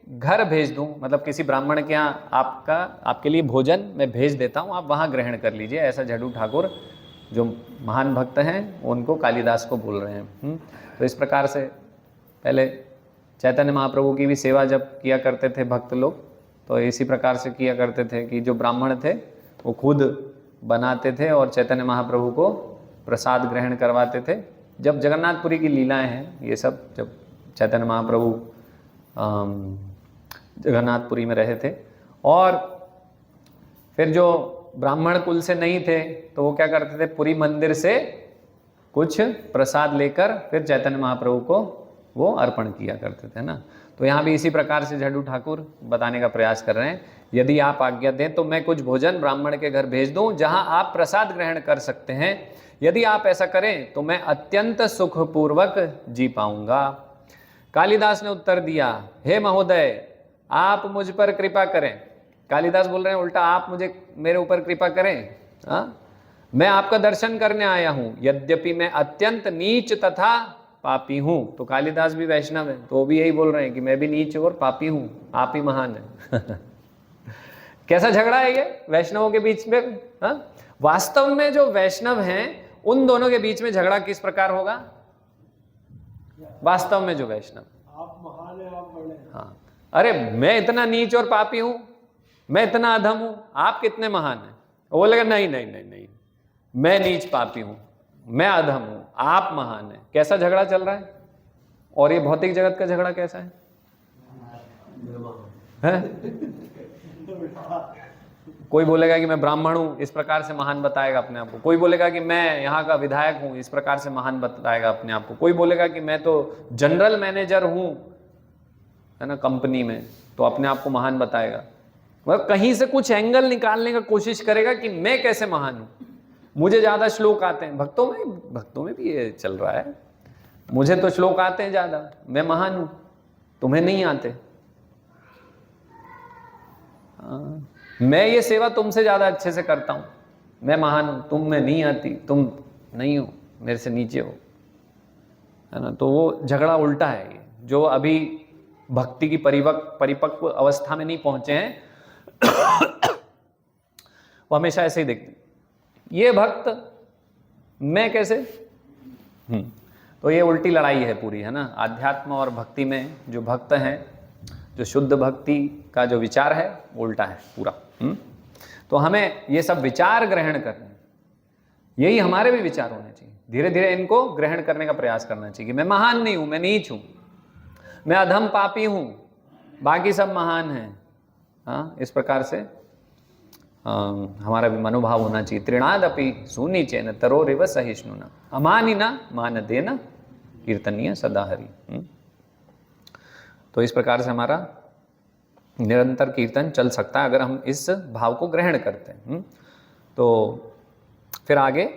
घर भेज दूं, मतलब किसी ब्राह्मण के यहाँ आपके लिए भोजन मैं भेज देता हूँ, आप वहाँ ग्रहण कर लीजिए, ऐसा झड्डू ठाकुर जो महान भक्त हैं उनको कालिदास को बोल रहे हैं। तो इस प्रकार से पहले चैतन्य महाप्रभु की भी सेवा जब किया करते थे भक्त लोग, तो इसी प्रकार से किया करते थे कि जो ब्राह्मण थे वो खुद बनाते थे और चैतन्य महाप्रभु को प्रसाद ग्रहण करवाते थे। जब जगन्नाथपुरी की लीलाएं हैं ये सब, जब चैतन्य महाप्रभु जगन्नाथपुरी में रहे थे, और फिर जो ब्राह्मण कुल से नहीं थे तो वो क्या करते थे, पुरी मंदिर से कुछ प्रसाद लेकर फिर चैतन्य महाप्रभु को वो अर्पण किया करते थे ना। तो यहाँ भी इसी प्रकार से झड्डू ठाकुर बताने का प्रयास कर रहे हैं, यदि आप आज्ञा दें तो मैं कुछ भोजन ब्राह्मण के घर भेज दूं जहां आप प्रसाद ग्रहण कर सकते हैं। यदि आप ऐसा करें तो मैं अत्यंत सुखपूर्वक जी पाऊंगा। कालिदास ने उत्तर दिया, हे महोदय आप मुझ पर कृपा करें। कालिदास बोल रहे हैं उल्टा, आप मेरे ऊपर कृपा करें। मैं आपका दर्शन करने आया हूं, यद्यपि मैं अत्यंत नीच तथा पापी हूं। तो कालिदास भी वैष्णव है, तो वो भी यही बोल रहे हैं कि मैं भी नीच और पापी हूं, आप ही महान है। कैसा झगड़ा है ये वैष्णवों के बीच में। वास्तव में जो वैष्णव हैं उन दोनों के बीच में झगड़ा किस प्रकार होगा, वास्तव में जो वैष्णव, आप महान है, आप बड़े हैं। हाँ, अरे मैं इतना नीच और पापी हूं, मैं इतना अधम हूं, आप कितने महान हैं। वो बोलेगा नहीं नहीं नहीं नहीं, मैं नीच पापी हूं, मैं अधम हूं, आप महान हैं। कैसा झगड़ा चल रहा है। और ये भौतिक जगत का झगड़ा कैसा है? कोई बोलेगा कि मैं ब्राह्मण हूं, इस प्रकार से महान बताएगा अपने आप को। कोई बोलेगा कि मैं यहाँ का विधायक हूं, इस प्रकार से महान बताएगा अपने आप को। कोई बोलेगा कि मैं तो जनरल मैनेजर हूं, है ना, कंपनी में, तो अपने आप को महान बताएगा। वह कहीं से कुछ एंगल निकालने का कोशिश करेगा कि मैं कैसे महान हूं, मुझे ज्यादा श्लोक आते हैं। भक्तों में भी ये चल रहा है, मुझे तो श्लोक आते हैं ज्यादा, मैं महान हूं, तुम्हें नहीं आते। मैं ये सेवा तुमसे ज्यादा अच्छे से करता हूं, मैं महान हूं, तुम में नहीं आती, तुम नहीं हो, मेरे से नीचे हो, है ना। तो वो झगड़ा उल्टा है ये, जो अभी भक्ति की परिपक्व अवस्था में नहीं पहुंचे हैं वो हमेशा ऐसे ही देखते हैं, ये भक्त मैं कैसे। तो ये उल्टी लड़ाई है पूरी, है ना। आध्यात्म और भक्ति में जो भक्त हैं, जो शुद्ध भक्ति का जो विचार है वो उल्टा है पूरा। तो हमें ये सब विचार ग्रहण करने, यही हमारे भी विचार होने चाहिए। धीरे धीरे इनको ग्रहण करने का प्रयास करना चाहिए कि मैं महान नहीं हूं, मैं नीच हूं, मैं अधम पापी हूं, बाकी सब महान हैं। हाँ, इस प्रकार से हमारा भी मनोभाव होना चाहिए। तृणादपि सुनीचेन तरोरिव सहिष्णुना अमानिना मानदेन कीर्तनीय सदा हरि। तो इस प्रकार से हमारा निरंतर कीर्तन चल सकता है अगर हम इस भाव को ग्रहण करते हैं। तो फिर आगे,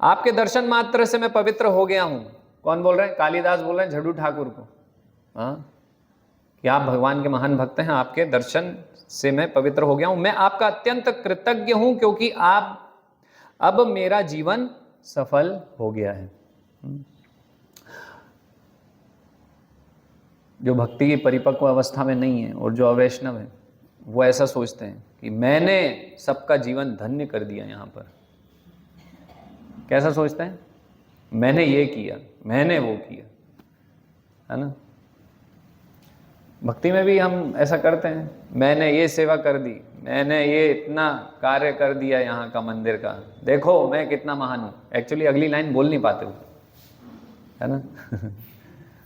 आपके दर्शन मात्र से मैं पवित्र हो गया हूं। कौन बोल रहे हैं? कालिदास बोल रहे हैं झड्डू ठाकुर को। कि आप भगवान के महान भक्त हैं, आपके दर्शन से मैं पवित्र हो गया हूं। मैं आपका अत्यंत कृतज्ञ हूं क्योंकि अब मेरा जीवन सफल हो गया है। जो भक्ति की परिपक्व अवस्था में नहीं है और जो अवैष्णव है वो ऐसा सोचते हैं कि मैंने सबका जीवन धन्य कर दिया। यहाँ पर कैसा सोचते हैं? मैंने ये किया, मैंने वो किया, है ना। भक्ति में भी हम ऐसा करते हैं, मैंने ये सेवा कर दी, मैंने ये इतना कार्य कर दिया यहाँ का मंदिर का, देखो मैं कितना महान हूँ। एक्चुअली अगली लाइन बोल नहीं पाते हो, है ना।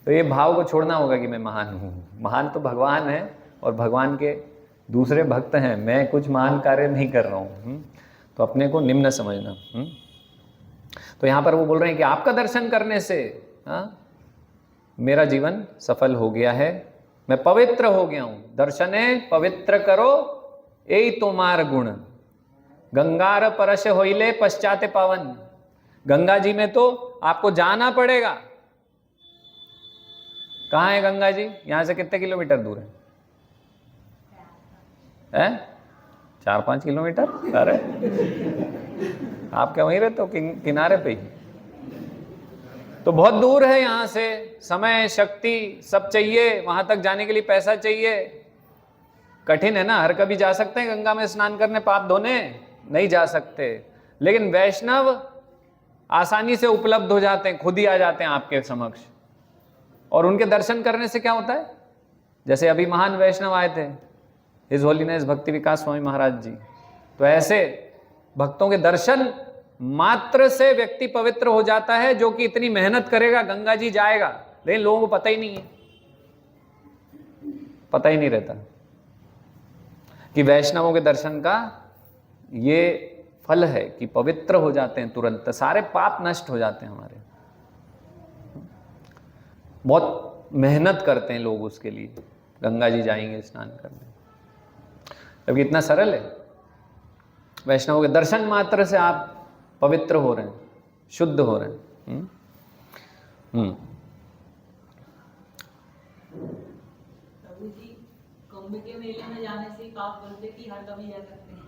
तो ये भाव को छोड़ना होगा कि मैं महान हूँ। महान तो भगवान है और भगवान के दूसरे भक्त हैं, मैं कुछ महान कार्य नहीं कर रहा हूँ। तो अपने को निम्न समझना। तो यहाँ पर वो बोल रहे हैं कि आपका दर्शन करने से मेरा जीवन सफल हो गया है, मैं पवित्र हो गया हूँ। दर्शने पवित्र करो यही तुम्हार गुण, गंगार परश होइले पश्चाते पावन। गंगा जी में तो आपको जाना पड़ेगा। कहाँ है गंगा जी? यहां से कितने किलोमीटर दूर है? 4-5 किलोमीटर? अरे आप क्या वहीं रहते हो किनारे पे ही? तो बहुत दूर है यहां से, समय शक्ति सब चाहिए, वहां तक जाने के लिए पैसा चाहिए, कठिन है ना। हर कभी जा सकते हैं गंगा में स्नान करने, पाप धोने? नहीं जा सकते। लेकिन वैष्णव आसानी से उपलब्ध हो जाते हैं, खुद ही आ जाते हैं आपके समक्ष। और उनके दर्शन करने से क्या होता है? जैसे अभी महान वैष्णव आए थे, हिज होलीनेस भक्ति विकास स्वामी महाराज जी। तो ऐसे भक्तों के दर्शन मात्र से व्यक्ति पवित्र हो जाता है, जो कि इतनी मेहनत करेगा, गंगा जी जाएगा, लेकिन लोगों को पता ही नहीं है, पता ही नहीं रहता कि वैष्णवों के दर्शन का ये फल है कि पवित्र हो जाते हैं, तुरंत सारे पाप नष्ट हो जाते हैं हमारे। बहुत मेहनत करते हैं लोग उसके लिए, गंगा जी जाएंगे स्नान करने, जबकि इतना सरल है। वैष्णवों के दर्शन मात्र से आप पवित्र हो रहे हैं, शुद्ध हो रहे हैं। प्रभु जी, कुंभ के मेले में जाने से पाप बोलते कि हर कभी जा सकते हैं।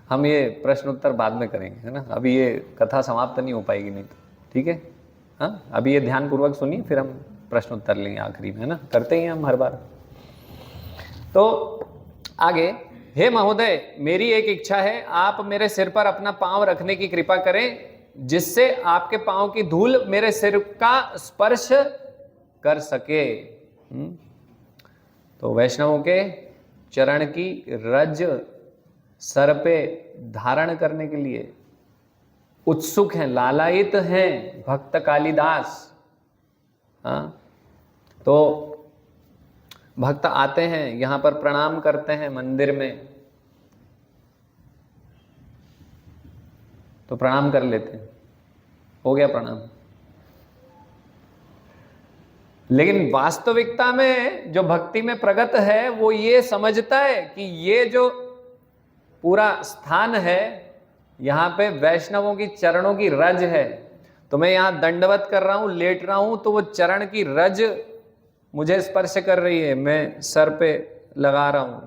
हम ये प्रश्न उत्तर बाद में करेंगे, है ना। अभी ये कथा समाप्त नहीं हो पाएगी, नहीं तो ठीक है। हाँ, अभी ये ध्यान पूर्वक सुनिए, फिर हम प्रश्न उत्तर लेंगे आखिरी में, है ना। करते ही हम हर बार। तो आगे, हे महोदय, मेरी एक इच्छा है, आप मेरे सिर पर अपना पांव रखने की कृपा करें, जिससे आपके पांव की धूल मेरे सिर का स्पर्श कर सके। तो वैष्णवों के चरण की रज सर पे धारण करने के लिए उत्सुक हैं, लालायित हैं भक्त कालिदास। तो भक्त आते हैं यहां पर, प्रणाम करते हैं मंदिर में, तो प्रणाम कर लेते हैं, हो गया प्रणाम। लेकिन वास्तविकता में जो भक्ति में प्रगत है, वो ये समझता है कि ये जो पूरा स्थान है, यहां पे वैष्णवों की चरणों की रज है। तो मैं यहां दंडवत कर रहा हूं, लेट रहा हूं, तो वो चरण की रज मुझे स्पर्श कर रही है, मैं सर पे लगा रहा हूं,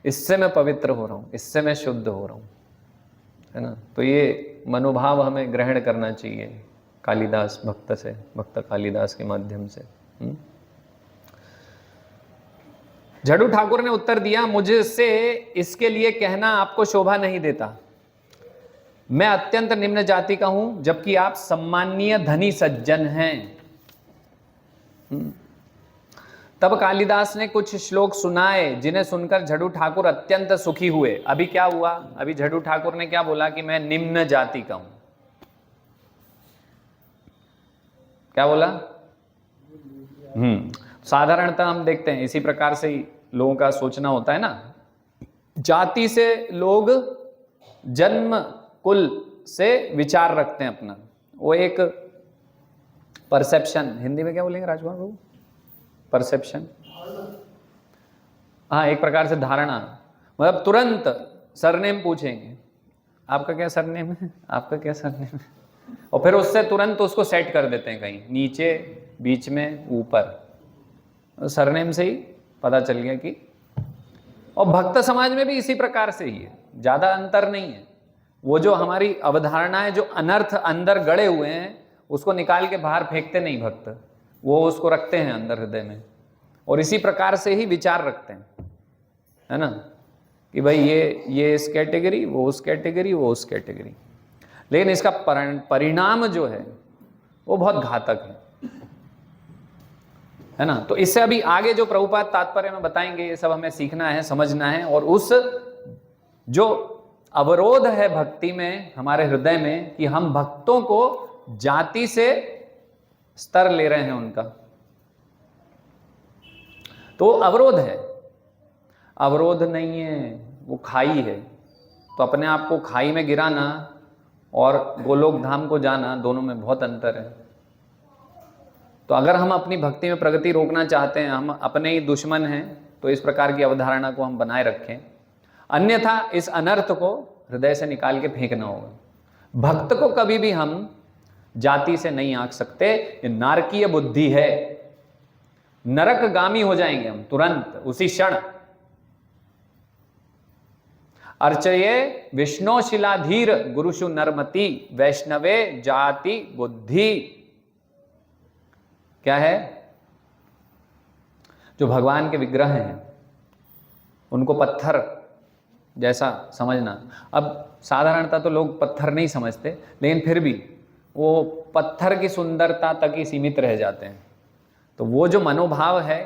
इससे मैं पवित्र हो रहा हूं, इससे मैं शुद्ध हो रहा हूं, है ना। तो ये मनोभाव हमें ग्रहण करना चाहिए कालिदास भक्त से, भक्त कालिदास के माध्यम से। झड़ू ठाकुर ने उत्तर दिया, मुझसे इसके लिए कहना आपको शोभा नहीं देता। मैं अत्यंत निम्न जाति का हूं, जबकि आप सम्माननीय धनी सज्जन हैं। तब कालिदास ने कुछ श्लोक सुनाए, जिन्हें सुनकर झड़ू ठाकुर अत्यंत सुखी हुए। अभी क्या हुआ? अभी झड़ू ठाकुर ने क्या बोला कि मैं निम्न जाति का हूं। क्या बोला? साधारणतः हम देखते हैं इसी प्रकार से ही लोगों का सोचना होता है ना। जाति से लोग जन्म कुल से विचार रखते हैं अपना, वो एक परसेप्शन, हिंदी में क्या बोलेंगे राजकुमार बाबू? परसेप्शन, हाँ, एक प्रकार से धारणा। मतलब तुरंत सरनेम पूछेंगे, आपका क्या सरनेम है, आपका क्या सरनेम है, और फिर उससे तुरंत उसको सेट कर देते हैं कहीं नीचे, बीच में, ऊपर। सरनेम से ही पता चल गया कि। और भक्त समाज में भी इसी प्रकार से ही है, ज्यादा अंतर नहीं है। वो जो हमारी अवधारणाएं, जो अनर्थ अंदर गड़े हुए हैं, उसको निकाल के बाहर फेंकते नहीं भक्त, वो उसको रखते हैं अंदर हृदय में, और इसी प्रकार से ही विचार रखते हैं, है ना, कि भाई ये इस कैटेगरी, वो उस कैटेगरी, वो उस कैटेगरी। लेकिन इसका परिणाम जो है वो बहुत घातक है ना। तो इससे अभी आगे जो प्रभुपाद तात्पर्य में बताएंगे, ये सब हमें सीखना है, समझना है, और उस जो अवरोध है भक्ति में, हमारे हृदय में, कि हम भक्तों को जाति से स्तर ले रहे हैं उनका, तो अवरोध है। अवरोध नहीं है, वो खाई है। तो अपने आप को खाई में गिराना और गोलोक धाम को जाना, दोनों में बहुत अंतर है। तो अगर हम अपनी भक्ति में प्रगति रोकना चाहते हैं, हम अपने ही दुश्मन हैं, तो इस प्रकार की अवधारणा को हम बनाए रखें, अन्यथा इस अनर्थ को हृदय से निकाल के फेंकना होगा। भक्त को कभी भी हम जाति से नहीं आंक सकते, ये नारकीय बुद्धि है। नरकगामी हो जाएंगे हम तुरंत, उसी क्षण। अर्चये विष्णोशिलाधीर गुरुषु नरमति वैष्णवे जाति बुद्धि। क्या है? जो भगवान के विग्रह हैं उनको पत्थर जैसा समझना। अब साधारणतः तो लोग पत्थर नहीं समझते, लेकिन फिर भी वो पत्थर की सुंदरता तक ही सीमित रह जाते हैं। तो वो जो मनोभाव है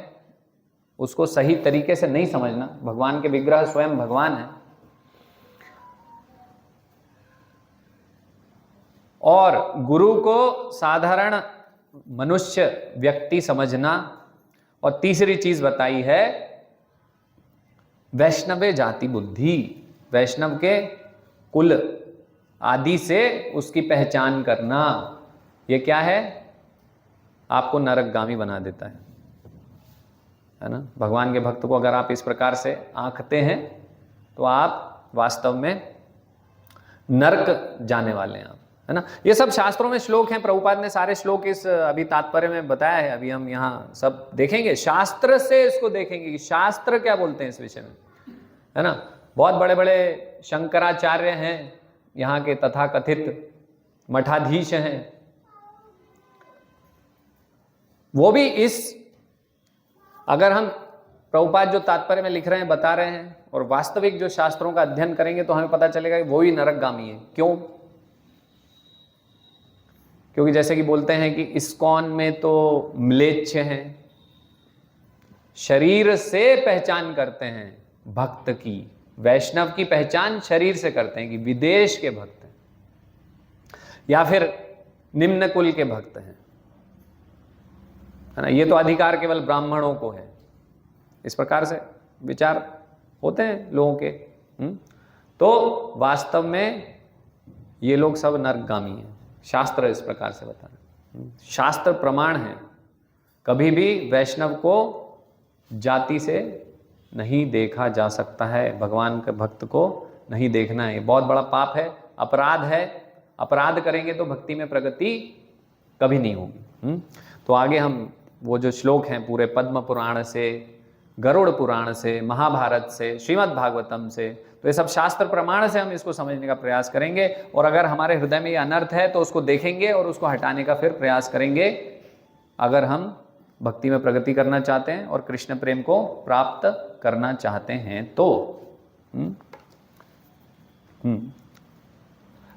उसको सही तरीके से नहीं समझना। भगवान के विग्रह स्वयं भगवान है। और गुरु को साधारण मनुष्य व्यक्ति समझना। और तीसरी चीज बताई है वैष्णवे जाति बुद्धि, वैष्णव के कुल आदि से उसकी पहचान करना। ये क्या है? आपको नरकगामी बना देता है ना। भगवान के भक्त को अगर आप इस प्रकार से आंकते हैं तो आप वास्तव में नरक जाने वाले हैं आप, है ना। ये सब शास्त्रों में श्लोक हैं। प्रभुपाद ने सारे श्लोक इस अभी तात्पर्य में बताया है। अभी हम यहाँ सब देखेंगे, शास्त्र से इसको देखेंगे कि शास्त्र क्या बोलते हैं इस विषय में, है ना। बहुत बड़े बड़े शंकराचार्य हैं यहाँ के, तथाकथित मठाधीश हैं, वो भी इस, अगर हम प्रभुपाद जो तात्पर्य में लिख रहे हैं, बता रहे हैं, और वास्तविक जो शास्त्रों का अध्ययन करेंगे तो हमें पता चलेगा कि वो ही नरकगामी है। क्यों? क्योंकि जैसे कि बोलते हैं कि इस्कॉन में तो म्लेच्छ हैं, शरीर से पहचान करते हैं भक्त की। वैष्णव की पहचान शरीर से करते हैं कि विदेश के भक्त हैं या फिर निम्न कुल के भक्त हैं, है ना। ये तो अधिकार केवल ब्राह्मणों को है। इस प्रकार से विचार होते हैं लोगों के। तो वास्तव में ये लोग सब नरकगामी हैं। शास्त्र इस प्रकार से बता रहे हैं, शास्त्र प्रमाण है। कभी भी वैष्णव को जाति से नहीं देखा जा सकता है, भगवान के भक्त को नहीं देखना है। बहुत बड़ा पाप है, अपराध है। अपराध करेंगे तो भक्ति में प्रगति कभी नहीं होगी। तो आगे हम वो जो श्लोक हैं पूरे पद्म पुराण से, गरुड़ पुराण से, महाभारत से, श्रीमद् भागवतम से, तो ये सब शास्त्र प्रमाण से हम इसको समझने का प्रयास करेंगे। और अगर हमारे हृदय में ये अनर्थ है तो उसको देखेंगे और उसको हटाने का फिर प्रयास करेंगे, अगर हम भक्ति में प्रगति करना चाहते हैं और कृष्ण प्रेम को प्राप्त करना चाहते हैं तो।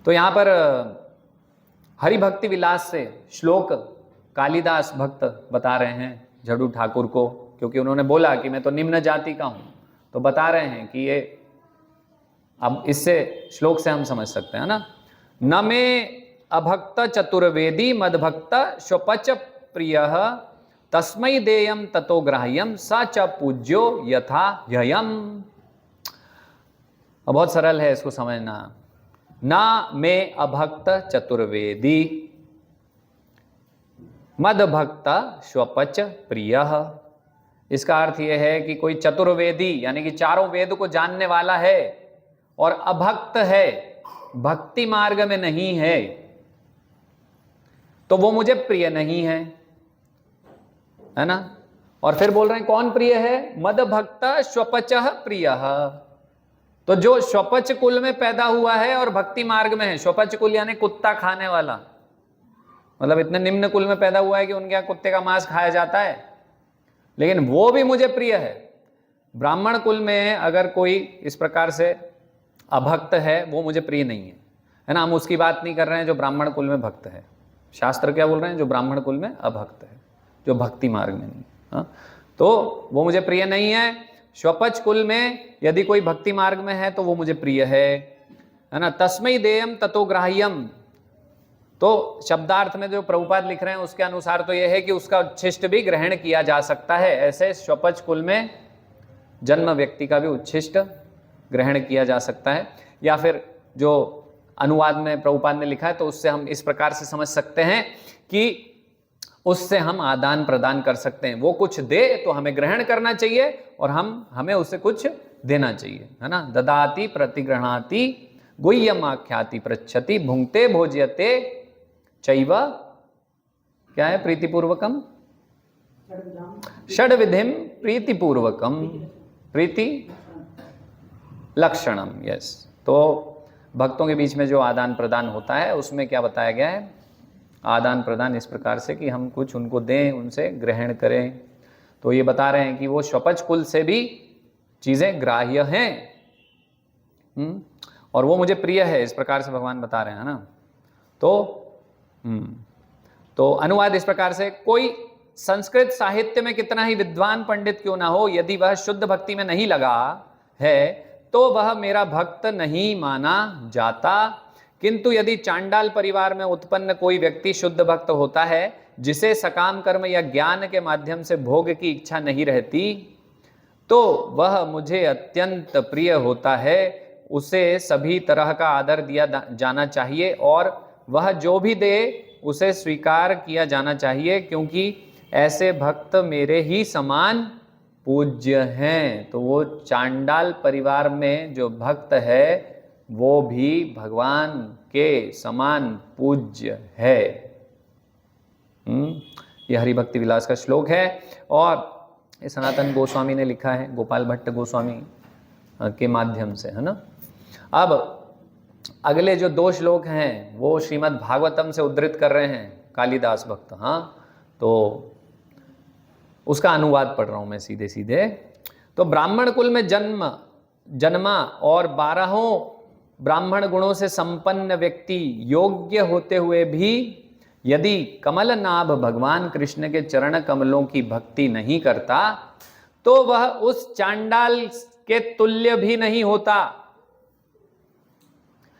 तो यहाँ पर हरि भक्ति विलास से श्लोक कालिदास भक्त बता रहे हैं झड़ू ठाकुर को, क्योंकि उन्होंने बोला कि मैं तो निम्न जाति का हूं। तो बता रहे हैं कि ये, अब इससे श्लोक से हम समझ सकते हैं ना। न मे अभक्त चतुर्वेदी मदभक्त स्वपच प्रिय तस्मै देयम ततो ग्राह्यम स च पूज्यो यथा ह्ययम। बहुत सरल है इसको समझना। न मे अभक्त चतुर्वेदी मदभक्त स्वपच प्रिय। इसका अर्थ यह है कि कोई चतुर्वेदी यानी कि चारों वेद को जानने वाला है और अभक्त है, भक्ति मार्ग में नहीं है, तो वो मुझे प्रिय नहीं है ना। और फिर बोल रहे हैं कौन प्रिय है? मद भक्त स्वपच प्रिय। तो जो स्वपच कुल में पैदा हुआ है और भक्ति मार्ग में है, स्वपच कुल यानी कुत्ता खाने वाला, मतलब इतने निम्न कुल में पैदा हुआ है कि उनके यहाँ कुत्ते का मांस खाया जाता है, लेकिन वो भी मुझे प्रिय है। ब्राह्मण कुल में अगर कोई इस प्रकार से अभक्त है वो मुझे प्रिय नहीं है ना। हम उसकी बात नहीं कर रहे हैं जो ब्राह्मण कुल में भक्त है। शास्त्र क्या बोल रहे हैं? जो ब्राह्मण कुल में अभक्त है, जो भक्ति मार्ग में नहीं, हाँ, तो वो मुझे प्रिय नहीं है। स्वपच कुल में यदि कोई भक्ति मार्ग में है तो वो मुझे प्रिय है। है ना, तस्मै देयम ततो ग्राह्यम। तो शब्दार्थ में जो प्रभुपाद लिख रहे हैं उसके अनुसार तो यह है कि उसका उच्छिष्ट भी ग्रहण किया जा सकता है। ऐसे स्वपच कुल में जन्म व्यक्ति का भी उच्छिष्ट ग्रहण किया जा सकता है। या फिर जो अनुवाद में प्रभुपाद ने लिखा है तो उससे हम इस प्रकार से समझ सकते हैं कि उससे हम आदान प्रदान कर सकते हैं। वो कुछ दे तो हमें ग्रहण करना चाहिए और हमें उसे कुछ देना चाहिए, है ना। ददाति प्रतिगृह्णाति गुह्यम आख्याति पृच्छति भुंक्ते भोज्यते चैव, क्या है, प्रीतिपूर्वकम षड विधिम प्रीतिपूर्वकम प्रीति लक्षणम। यस, तो भक्तों के बीच में जो आदान प्रदान होता है उसमें क्या बताया गया है, आदान प्रदान इस प्रकार से कि हम कुछ उनको दें, उनसे ग्रहण करें। तो ये बता रहे हैं कि वो स्वपच कुल से भी चीजें ग्राह्य हैं, और वो मुझे प्रिय है, इस प्रकार से भगवान बता रहे हैं ना। तो अनुवाद इस प्रकार से, कोई संस्कृत साहित्य में कितना ही विद्वान पंडित क्यों ना हो, यदि वह शुद्ध भक्ति में नहीं लगा है तो वह मेरा भक्त नहीं माना जाता। किंतु यदि चांडाल परिवार में उत्पन्न कोई व्यक्ति शुद्ध भक्त होता है, जिसे सकाम कर्म या ज्ञान के माध्यम से भोग की इच्छा नहीं रहती, तो वह मुझे अत्यंत प्रिय होता है। उसे सभी तरह का आदर दिया जाना चाहिए और वह जो भी दे उसे स्वीकार किया जाना चाहिए, क्योंकि ऐसे भक्त मेरे ही समान पूज्य हैं। तो वो चांडाल परिवार में जो भक्त है वो भी भगवान के समान पूज्य है। ये हरि भक्ति विलास का श्लोक है और ये सनातन गोस्वामी ने लिखा है, गोपाल भट्ट गोस्वामी के माध्यम से, है ना। अब अगले जो 2 श्लोक हैं वो श्रीमद् भागवतम से उद्धृत कर रहे हैं कालिदास भक्त। हाँ, तो उसका अनुवाद पढ़ रहा हूं मैं सीधे सीधे। तो ब्राह्मण कुल में जन्मा और 12 ब्राह्मण गुणों से संपन्न व्यक्ति योग्य होते हुए भी यदि कमल नाभ भगवान कृष्ण के चरण कमलों की भक्ति नहीं करता, तो वह उस चांडाल के तुल्य भी नहीं होता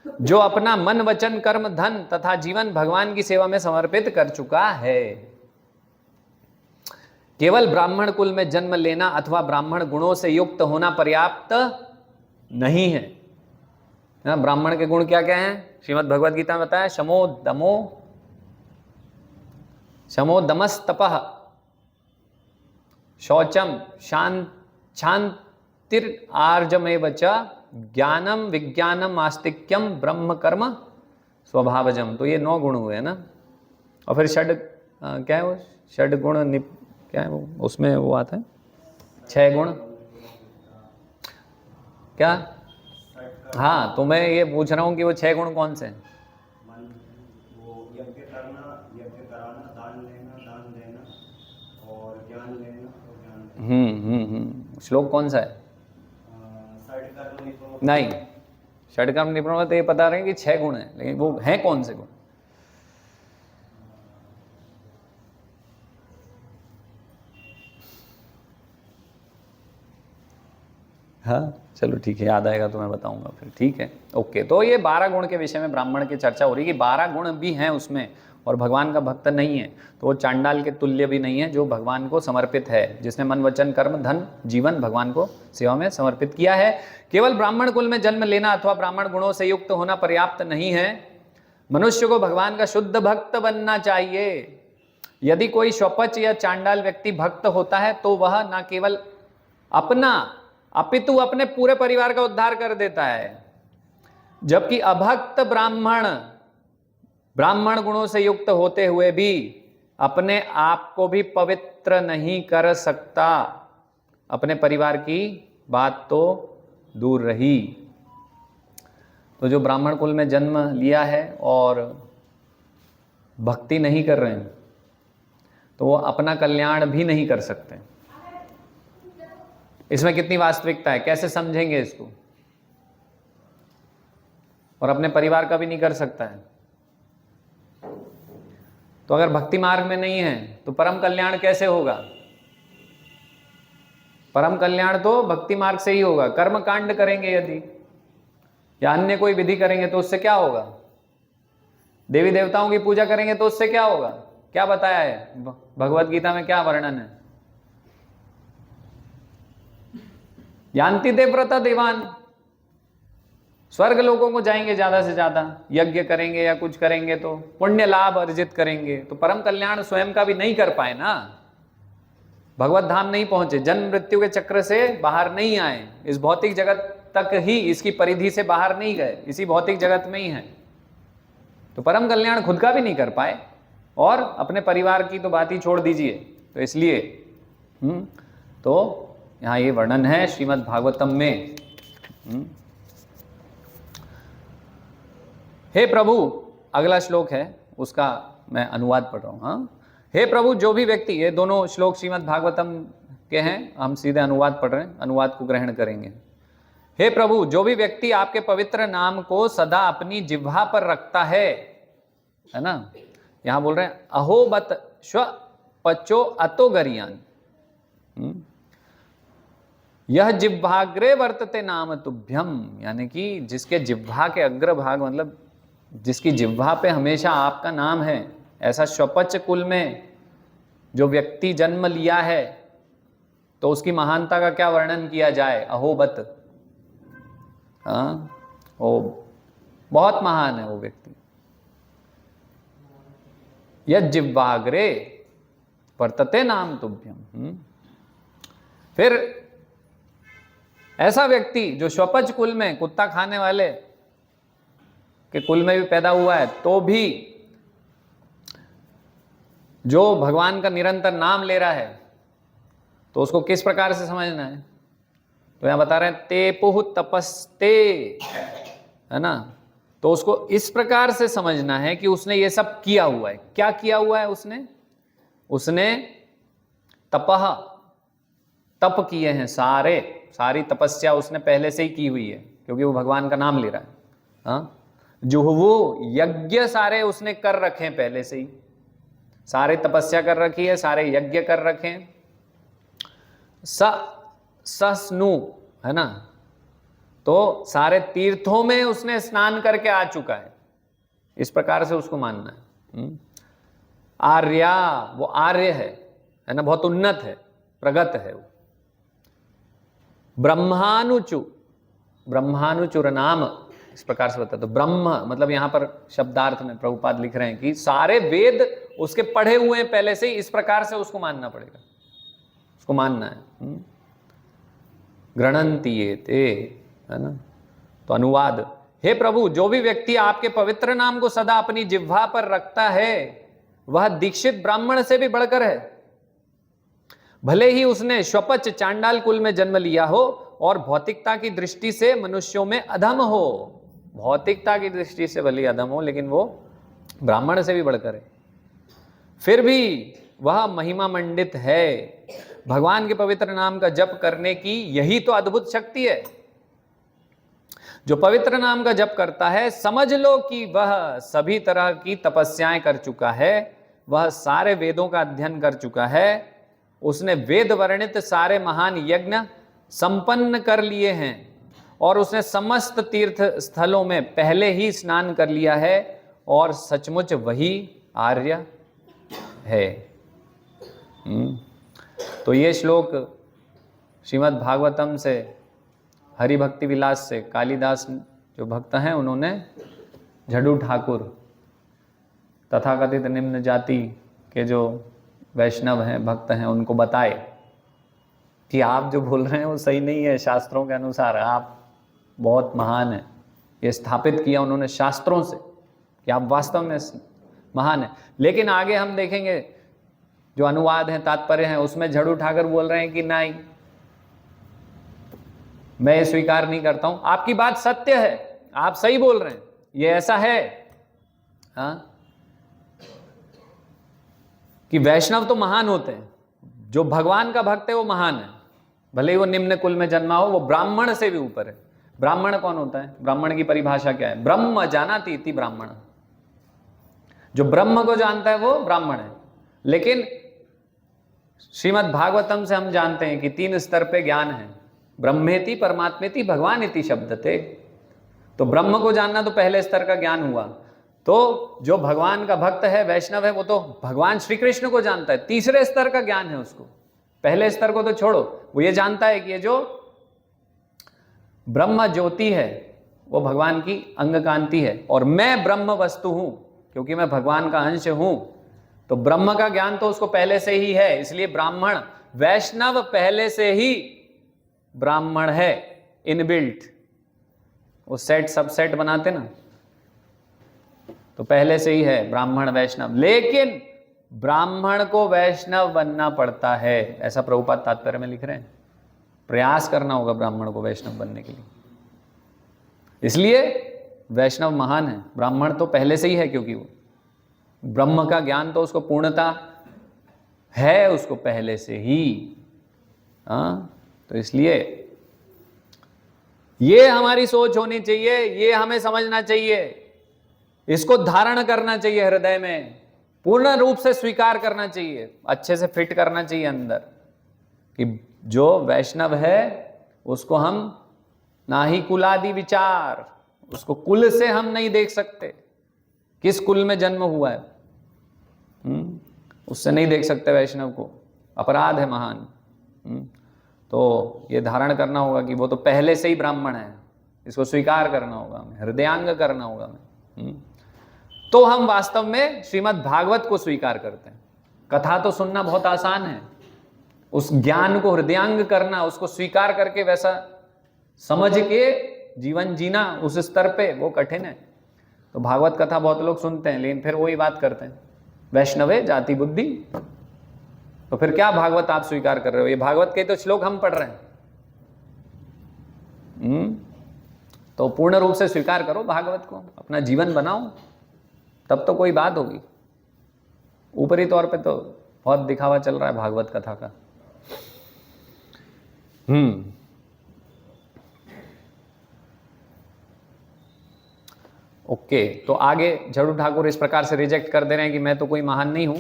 जो अपना मन वचन कर्म धन तथा जीवन भगवान की सेवा में समर्पित कर चुका है। केवल ब्राह्मण कुल में जन्म लेना अथवा ब्राह्मण गुणों से युक्त होना पर्याप्त नहीं है। ब्राह्मण के गुण क्या क्या हैं, श्रीमद् भगवद गीता में बताया, शमो दमस्तपः शौचम शांतिर आर्जमेव च ज्ञानम विज्ञानम आस्तिक्यम ब्रह्म कर्म स्वभावजम। तो ये 9 गुण हुए ना। और फिर क्या है वो षड गुण क्या है वो, उसमें वो आता है 6 गुण क्या। हाँ, तो मैं ये पूछ रहा हूँ कि वो 6 गुण कौन से हैं। यज्ञ कराना, दान देना और ज्ञान लेना और ज्ञान देना। श्लोक कौन सा है। नहीं, षडकर्म निपुण तो ये बता रहे हैं कि 6 गुण हैं, लेकिन वो हैं कौन से गुण। हाँ चलो ठीक है, याद आएगा तो मैं बताऊंगा फिर, ठीक है, ओके। तो ये 12 गुण के विषय में ब्राह्मण की चर्चा हो रही है कि 12 गुण भी हैं उसमें और भगवान का भक्त नहीं है, तो वो चांडाल के तुल्य भी नहीं है जो भगवान को समर्पित है, जिसने मन वचन कर्म धन जीवन भगवान को सेवा में समर्पित किया है। केवल ब्राह्मण कुल में जन्म लेना अथवा ब्राह्मण गुणों से युक्त होना पर्याप्त नहीं है, मनुष्य को भगवान का शुद्ध भक्त बनना चाहिए। यदि कोई स्वपच या चांडाल व्यक्ति भक्त होता है तो वह न केवल अपना अपितु अपने पूरे परिवार का उद्धार कर देता है, जबकि अभक्त ब्राह्मण गुणों से युक्त होते हुए भी अपने आप को भी पवित्र नहीं कर सकता। अपने परिवार की बात तो दूर रही। तो जो ब्राह्मण कुल में जन्म लिया है और भक्ति नहीं कर रहे हैं तो वो अपना कल्याण भी नहीं कर सकते। इसमें कितनी वास्तविकता है, कैसे समझेंगे इसको। और अपने परिवार का भी नहीं कर सकता है। तो अगर भक्ति मार्ग में नहीं है तो परम कल्याण कैसे होगा। परम कल्याण तो भक्ति मार्ग से ही होगा। कर्म कांड करेंगे यदि या अन्य कोई विधि करेंगे तो उससे क्या होगा? देवी देवताओं की पूजा करेंगे तो उससे क्या होगा? क्या बताया है भगवत गीता में, क्या वर्णन है? यान्ति देवव्रता देवान, स्वर्ग लोगों को जाएंगे ज्यादा से ज्यादा, यज्ञ करेंगे या कुछ करेंगे तो पुण्य लाभ अर्जित करेंगे, तो परम कल्याण स्वयं का भी नहीं कर पाए ना, भगवत धाम नहीं पहुंचे, जन्म मृत्यु के चक्र से बाहर नहीं आए, इस भौतिक जगत तक ही, इसकी परिधि से बाहर नहीं गए, इसी भौतिक जगत में ही है, तो परम कल्याण खुद का भी नहीं कर पाए और अपने परिवार की तो बात ही छोड़ दीजिए। तो इसलिए तो यहाँ ये वर्णन है श्रीमद् भागवतम में। हे प्रभु, अगला श्लोक है उसका मैं अनुवाद पढ़ रहा हूं। हाँ, हे प्रभु, जो भी व्यक्ति, ये दोनों श्लोक श्रीमद् भागवतम के हैं, हम सीधे अनुवाद पढ़ रहे हैं, अनुवाद को ग्रहण करेंगे। हे प्रभु, जो भी व्यक्ति आपके पवित्र नाम को सदा अपनी जिह्वा पर रखता है ना, यहां बोल रहे हैं अहो बत स्व पचो अतो गरियान, यह जिह्वाग्रे वर्तते नाम तुभ्यम, यानी कि जिसके जिह्वा के अग्रभाग, मतलब जिसकी जिह्वा पे हमेशा आपका नाम है, ऐसा स्वपच कुल में जो व्यक्ति जन्म लिया है, तो उसकी महानता का क्या वर्णन किया जाए? अहोबत, हाँ, वो बहुत महान है वो व्यक्ति। यह जिह्वाग्रे वर्तते नाम तुभ्यम। फिर ऐसा व्यक्ति जो स्वपच कुल में, कुत्ता खाने वाले के कुल में भी पैदा हुआ है, तो भी जो भगवान का निरंतर नाम ले रहा है, तो उसको किस प्रकार से समझना है? तो यहां बता रहे हैं तेपुह तपस्ते, है ना, तो उसको इस प्रकार से समझना है कि उसने ये सब किया हुआ है। क्या किया हुआ है उसने? उसने तपह, तप किए हैं, सारी तपस्या उसने पहले से ही की हुई है, क्योंकि वो भगवान का नाम ले रहा है। हाँ, जो वो यज्ञ सारे उसने कर रखे हैं पहले से ही, सारे तपस्या कर रखी है, सारे यज्ञ कर रखे हैं। सस्नु, है ना, तो सारे तीर्थों में उसने स्नान करके आ चुका है, इस प्रकार से उसको मानना है। आर्या, वो आर्य है ना, बहुत उन्नत है, प्रगत है वो। ब्रह्मानुचुर नाम, इस प्रकार से बता। तो ब्रह्म मतलब यहां पर शब्दार्थ में प्रभुपाद लिख रहे हैं कि सारे वेद उसके पढ़े हुए हैं पहले से ही, इस प्रकार से उसको मानना पड़ेगा, उसको मानना है। गृणन्ति ये ते, है ना। तो अनुवाद, हे प्रभु, जो भी व्यक्ति आपके पवित्र नाम को सदा अपनी जिह्वा पर रखता है, वह दीक्षित ब्राह्मण से भी बढ़कर है, भले ही उसने स्वपच चांडाल कुल में जन्म लिया हो और भौतिकता की दृष्टि से मनुष्यों में अधम हो। भौतिकता की दृष्टि से भले अधम हो, लेकिन वो ब्राह्मण से भी बढ़कर है, फिर भी वह महिमा मंडित है। भगवान के पवित्र नाम का जप करने की यही तो अद्भुत शक्ति है। जो पवित्र नाम का जप करता है, समझ लो कि वह सभी तरह की तपस्याएं कर चुका है, वह सारे वेदों का अध्ययन कर चुका है, उसने वेद वर्णित सारे महान यज्ञ संपन्न कर लिए हैं और उसने समस्त तीर्थ स्थलों में पहले ही स्नान कर लिया है, और सचमुच वही आर्य है। तो ये श्लोक श्रीमद् भागवतम से, हरि भक्ति विलास से, कालिदास जो भक्त हैं उन्होंने झड्डू ठाकुर तथाकथित निम्न जाति के जो वैष्णव हैं, भक्त हैं, उनको बताए कि आप जो बोल रहे हैं वो सही नहीं है, शास्त्रों के अनुसार आप बहुत महान हैं। ये स्थापित किया उन्होंने शास्त्रों से कि आप वास्तव में महान हैं। लेकिन आगे हम देखेंगे जो अनुवाद है, तात्पर्य है, उसमें झड्डू ठाकुर बोल रहे हैं कि नहीं, मैं ये स्वीकार नहीं करता हूं, आपकी बात सत्य है, आप सही बोल रहे हैं, ये ऐसा है। हाँ, कि वैष्णव तो महान होते हैं, जो भगवान का भक्त है वो महान है, भले ही वो निम्न कुल में जन्मा हो, वो ब्राह्मण से भी ऊपर है। ब्राह्मण कौन होता है? ब्राह्मण की परिभाषा क्या है? ब्रह्म जानाति इति ब्राह्मण, जो ब्रह्म को जानता है वो ब्राह्मण है। लेकिन श्रीमद् भागवतम से हम जानते हैं कि 3 स्तर पे ज्ञान है, ब्रह्मेति, परमात्मेति, भगवान इति शब्द थे। तो ब्रह्म को जानना तो पहले स्तर का ज्ञान हुआ। तो जो भगवान का भक्त है, वैष्णव है, वो तो भगवान श्री कृष्ण को जानता है, तीसरे स्तर का ज्ञान है उसको। पहले स्तर को तो छोड़ो, वो ये जानता है कि ये जो ब्रह्म ज्योति है वो भगवान की अंग कांति है और मैं ब्रह्म वस्तु हूं, क्योंकि मैं भगवान का अंश हूं। तो ब्रह्म का ज्ञान तो उसको पहले से ही है, इसलिए ब्राह्मण, वैष्णव पहले से ही ब्राह्मण है, इनबिल्ट। वो सेट सबसेट बनाते ना, तो पहले से ही है ब्राह्मण वैष्णव। लेकिन ब्राह्मण को वैष्णव बनना पड़ता है, ऐसा प्रभुपाद तात्पर्य में लिख रहे हैं। प्रयास करना होगा ब्राह्मण को वैष्णव बनने के लिए, इसलिए वैष्णव महान है। ब्राह्मण तो पहले से ही है, क्योंकि वो ब्रह्म का ज्ञान तो उसको पूर्णता है, उसको पहले से ही। तो इसलिए ये हमारी सोच होनी चाहिए, ये हमें समझना चाहिए, इसको धारण करना चाहिए हृदय में, पूर्ण रूप से स्वीकार करना चाहिए, अच्छे से फिट करना चाहिए अंदर, कि जो वैष्णव है उसको हम ना ही कुलादि विचार, उसको कुल से हम नहीं देख सकते, किस कुल में जन्म हुआ है, उससे नहीं देख सकते वैष्णव को, अपराध है महान। तो ये धारण करना होगा कि वो तो पहले से ही ब्राह्मण है, इसको स्वीकार करना होगा हमें, हृदयांग करना होगा हमें। तो हम वास्तव में श्रीमद् भागवत को स्वीकार करते हैं। कथा तो सुनना बहुत आसान है, उस ज्ञान को हृदयांग करना, उसको स्वीकार करके वैसा समझ के जीवन जीना उस स्तर पे, वो कठिन है। तो भागवत कथा बहुत लोग सुनते हैं, लेकिन फिर वही बात करते हैं, वैष्णवे जाति बुद्धि। तो फिर क्या भागवत आप स्वीकार कर रहे हो? ये भागवत के तो श्लोक हम पढ़ रहे हैं। तो पूर्ण रूप से स्वीकार करो भागवत को, अपना जीवन बनाओ, तब तो कोई बात होगी। ऊपरी तौर पे तो बहुत दिखावा चल रहा है भागवत कथा का। ओके, तो आगे झड़ू ठाकुर इस प्रकार से रिजेक्ट कर दे रहे हैं कि मैं तो कोई महान नहीं हूं।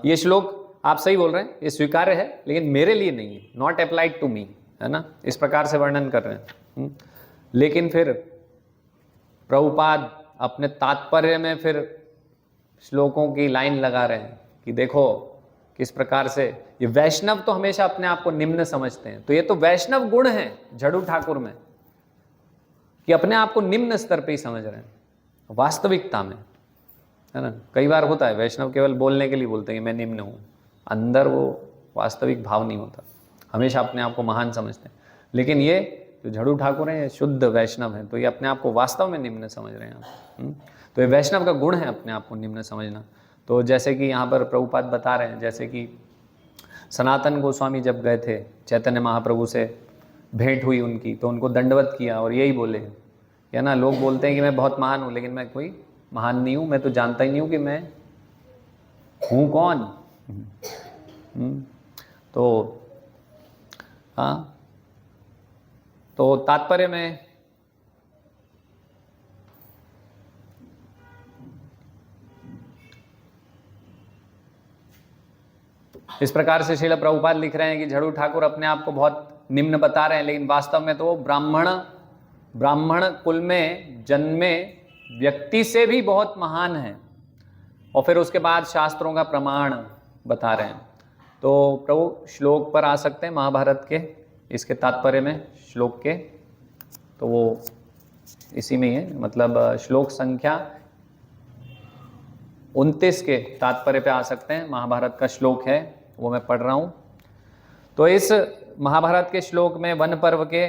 ये श्लोक आप सही बोल रहे हैं, ये स्वीकार्य है, लेकिन मेरे लिए नहीं है, नॉट अप्लाइड टू मी, है ना, इस प्रकार से वर्णन कर रहे हैं। लेकिन फिर प्रभुपाद अपने तात्पर्य में फिर श्लोकों की लाइन लगा रहे हैं कि देखो किस प्रकार से ये वैष्णव तो हमेशा अपने आप को निम्न समझते हैं, तो ये तो वैष्णव गुण है झड़ू ठाकुर में कि अपने आप को निम्न स्तर पे ही समझ रहे हैं, वास्तविकता में, है ना। कई बार होता है वैष्णव केवल बोलने के लिए बोलते हैं कि मैं निम्न हूं, अंदर वो वास्तविक भाव नहीं होता, हमेशा अपने आप को महान समझते हैं। लेकिन ये जो झड़ू ठाकुर हैं ये शुद्ध वैष्णव हैं, तो ये अपने आप को वास्तव में निम्न समझ रहे हैं। तो ये वैष्णव का गुण है अपने आप को निम्न समझना। तो जैसे कि यहाँ पर प्रभुपाद बता रहे हैं, जैसे कि सनातन गोस्वामी जब गए थे, चैतन्य महाप्रभु से भेंट हुई उनकी, तो उनको दंडवत किया और यही बोले, है ना, लोग बोलते हैं कि मैं बहुत महान हूँ, लेकिन मैं कोई महान नहीं हूँ, मैं तो जानता ही नहीं हूँ कि मैं हूँ कौन। तो हाँ, तो तात्पर्य में इस प्रकार से श्रील प्रभुपाद लिख रहे हैं कि झड़ू ठाकुर अपने आप को बहुत निम्न बता रहे हैं, लेकिन वास्तव में तो ब्राह्मण कुल में जन्मे व्यक्ति से भी बहुत महान है। और फिर उसके बाद शास्त्रों का प्रमाण बता रहे हैं। तो प्रभु श्लोक पर आ सकते हैं महाभारत के, इसके तात्पर्य में श्लोक के, तो वो इसी में ही है, मतलब श्लोक संख्या 29 के तात्पर्य पे आ सकते हैं। महाभारत का श्लोक है, वो मैं पढ़ रहा हूँ। तो इस महाभारत के श्लोक में वन पर्व के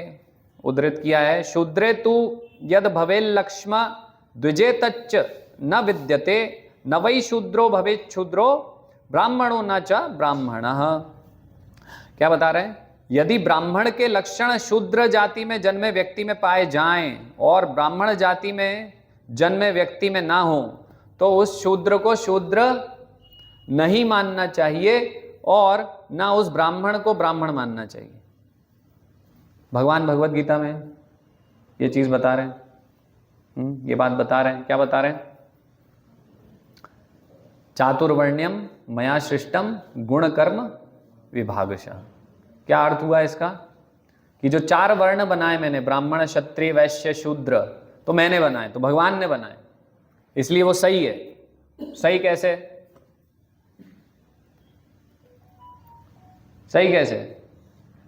उद्धृत किया है, शूद्रे तु यद भवेल लक्ष्म द्विजे तच्च न विद्यते न वै शूद्रो भवेत् शूद्रो ब्राह्मणो न च ब्राह्मणः। क्या बता रहे हैं? यदि ब्राह्मण के लक्षण शूद्र जाति में जन्मे व्यक्ति में पाए जाएं और ब्राह्मण जाति में जन्मे व्यक्ति में ना हो, तो उस शूद्र को शूद्र नहीं मानना चाहिए और ना उस ब्राह्मण को ब्राह्मण मानना चाहिए। भगवान भगवत गीता में ये चीज बता रहे हैं, ये बात बता रहे हैं। क्या बता रहे हैं? चातुर्वर्ण्यम मया सृष्टम गुण कर्म विभागशः। क्या अर्थ हुआ इसका? कि जो 4 वर्ण बनाए मैंने, ब्राह्मण क्षत्रिय वैश्य शूद्र, तो मैंने बनाए, तो भगवान ने बनाए, इसलिए वो सही है। सही कैसे? सही कैसे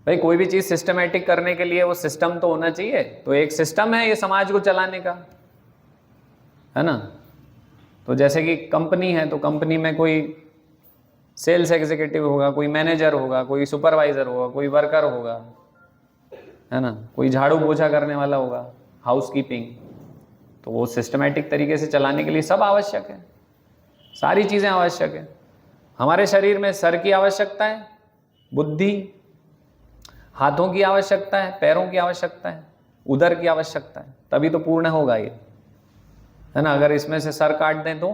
भाई? कोई भी चीज सिस्टमेटिक करने के लिए वो सिस्टम तो होना चाहिए। तो एक सिस्टम है ये समाज को चलाने का, है ना। तो जैसे कि कंपनी है, तो कंपनी में कोई सेल्स एग्जीक्यूटिव होगा, कोई मैनेजर होगा, कोई सुपरवाइजर होगा, कोई वर्कर होगा, है ना, कोई झाड़ू पोछा करने वाला होगा, हाउसकीपिंग। तो वो सिस्टमेटिक तरीके से चलाने के लिए सब आवश्यक है, सारी चीजें आवश्यक है। हमारे शरीर में सर की आवश्यकता है, बुद्धि, हाथों की आवश्यकता है, पैरों की आवश्यकता है, उदर की आवश्यकता है, तभी तो पूर्ण होगा ये, है ना। अगर इसमें से सर काट दें तो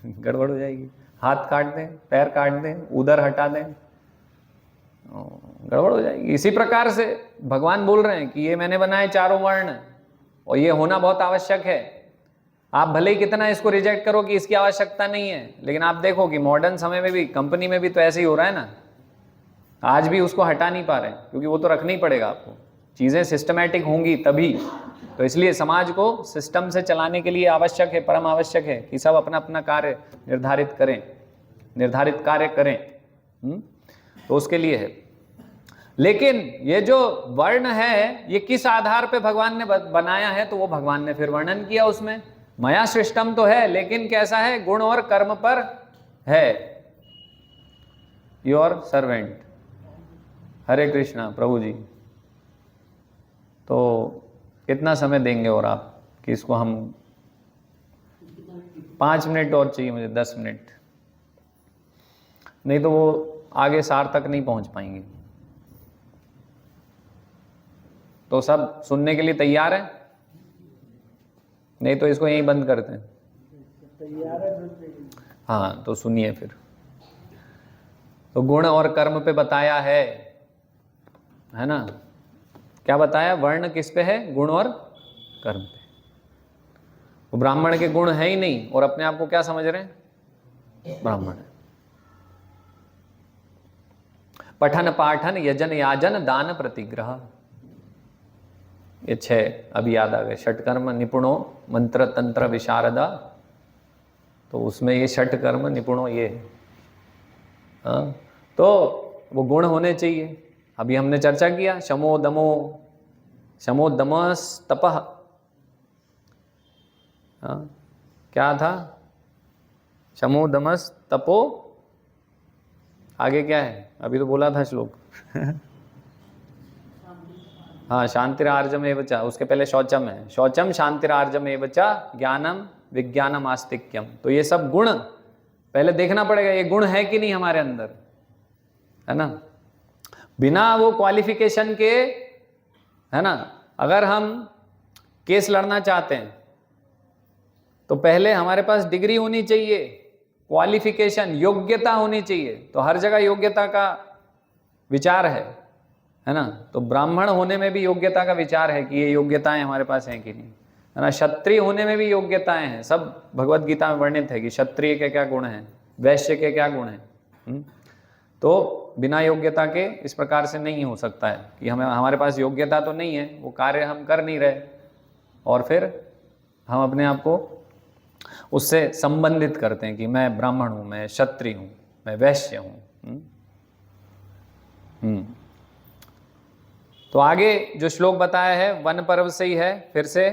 गड़बड़ हो जाएगी, हाथ काट दें, पैर काट दें, उदर हटा दें, गड़बड़ हो जाएगी। इसी प्रकार से भगवान बोल रहे हैं कि ये मैंने बनाए चारों वर्ण और ये होना बहुत आवश्यक है। आप भले ही कितना इसको रिजेक्ट करो कि इसकी आवश्यकता नहीं है, लेकिन आप देखो कि मॉडर्न समय में भी कंपनी में भी तो ऐसे ही हो रहा है ना। आज भी उसको हटा नहीं पा रहे हैं, क्योंकि वो तो रखना ही पड़ेगा आपको, चीज़ें सिस्टमैटिक होंगी तभी। तो इसलिए समाज को सिस्टम से चलाने के लिए आवश्यक है, परम आवश्यक है कि सब अपना अपना कार्य निर्धारित करें, निर्धारित कार्य करें। तो उसके लिए है। लेकिन ये जो वर्ण है ये किस आधार पे भगवान ने बनाया है, तो वो भगवान ने फिर वर्णन किया उसमें। मया सृष्टम तो है, लेकिन कैसा है? गुण और कर्म पर है। Your servant. हरे कृष्णा प्रभु जी। तो कितना समय देंगे और आप कि इसको हम 5 मिनट और चाहिए मुझे, 10 मिनट, नहीं तो वो आगे सार तक नहीं पहुंच पाएंगे। तो सब सुनने के लिए तैयार है? नहीं तो इसको यहीं बंद करते हैं। तैयार है? हाँ तो सुनिए फिर। तो गुण और कर्म पे बताया है ना। क्या बताया? वर्ण किस पे है? गुण और कर्म पे। वो ब्राह्मण के गुण है ही नहीं और अपने आप को क्या समझ रहे हैं? ब्राह्मण है। पठन पाठन यजन याजन दान प्रतिग्रह, ये 6 अभी याद आ गए। षटकर्म निपुणो मंत्र तंत्र विशारदा, तो उसमें ये षटकर्म निपुणो ये है। हाँ, तो वो गुण होने चाहिए। अभी हमने चर्चा किया शमो दमस तपह। हाँ, क्या था? शमो दमस तपो, आगे क्या है? अभी तो बोला था श्लोक। हाँ, शांतिरार्जम एव च, उसके पहले शौचम है। शौचम शांतिरार्जम एव च ज्ञानम विज्ञानम आस्तिक्यम। तो ये सब गुण पहले देखना पड़ेगा, ये गुण है कि नहीं हमारे अंदर, है ना। बिना वो क्वालिफिकेशन के, है ना, अगर हम केस लड़ना चाहते हैं तो पहले हमारे पास डिग्री होनी चाहिए, क्वालिफिकेशन, योग्यता होनी चाहिए। तो हर जगह योग्यता का विचार है ना। तो ब्राह्मण होने में भी योग्यता का विचार है कि ये योग्यताएं हमारे पास हैं कि नहीं, है ना। क्षत्रिय होने में भी योग्यताएं हैं, सब भगवत गीता में वर्णित है कि क्षत्रिय के क्या गुण हैं, वैश्य के क्या गुण हैं। तो बिना योग्यता के इस प्रकार से नहीं हो सकता है कि हमारे पास योग्यता तो नहीं है, वो कार्य हम कर नहीं रहे और फिर हम अपने आप को उससे संबंधित करते हैं कि मैं ब्राह्मण हूं, मैं क्षत्रिय हूं, मैं वैश्य हूं। तो आगे जो श्लोक बताया है वन पर्व से ही है फिर से।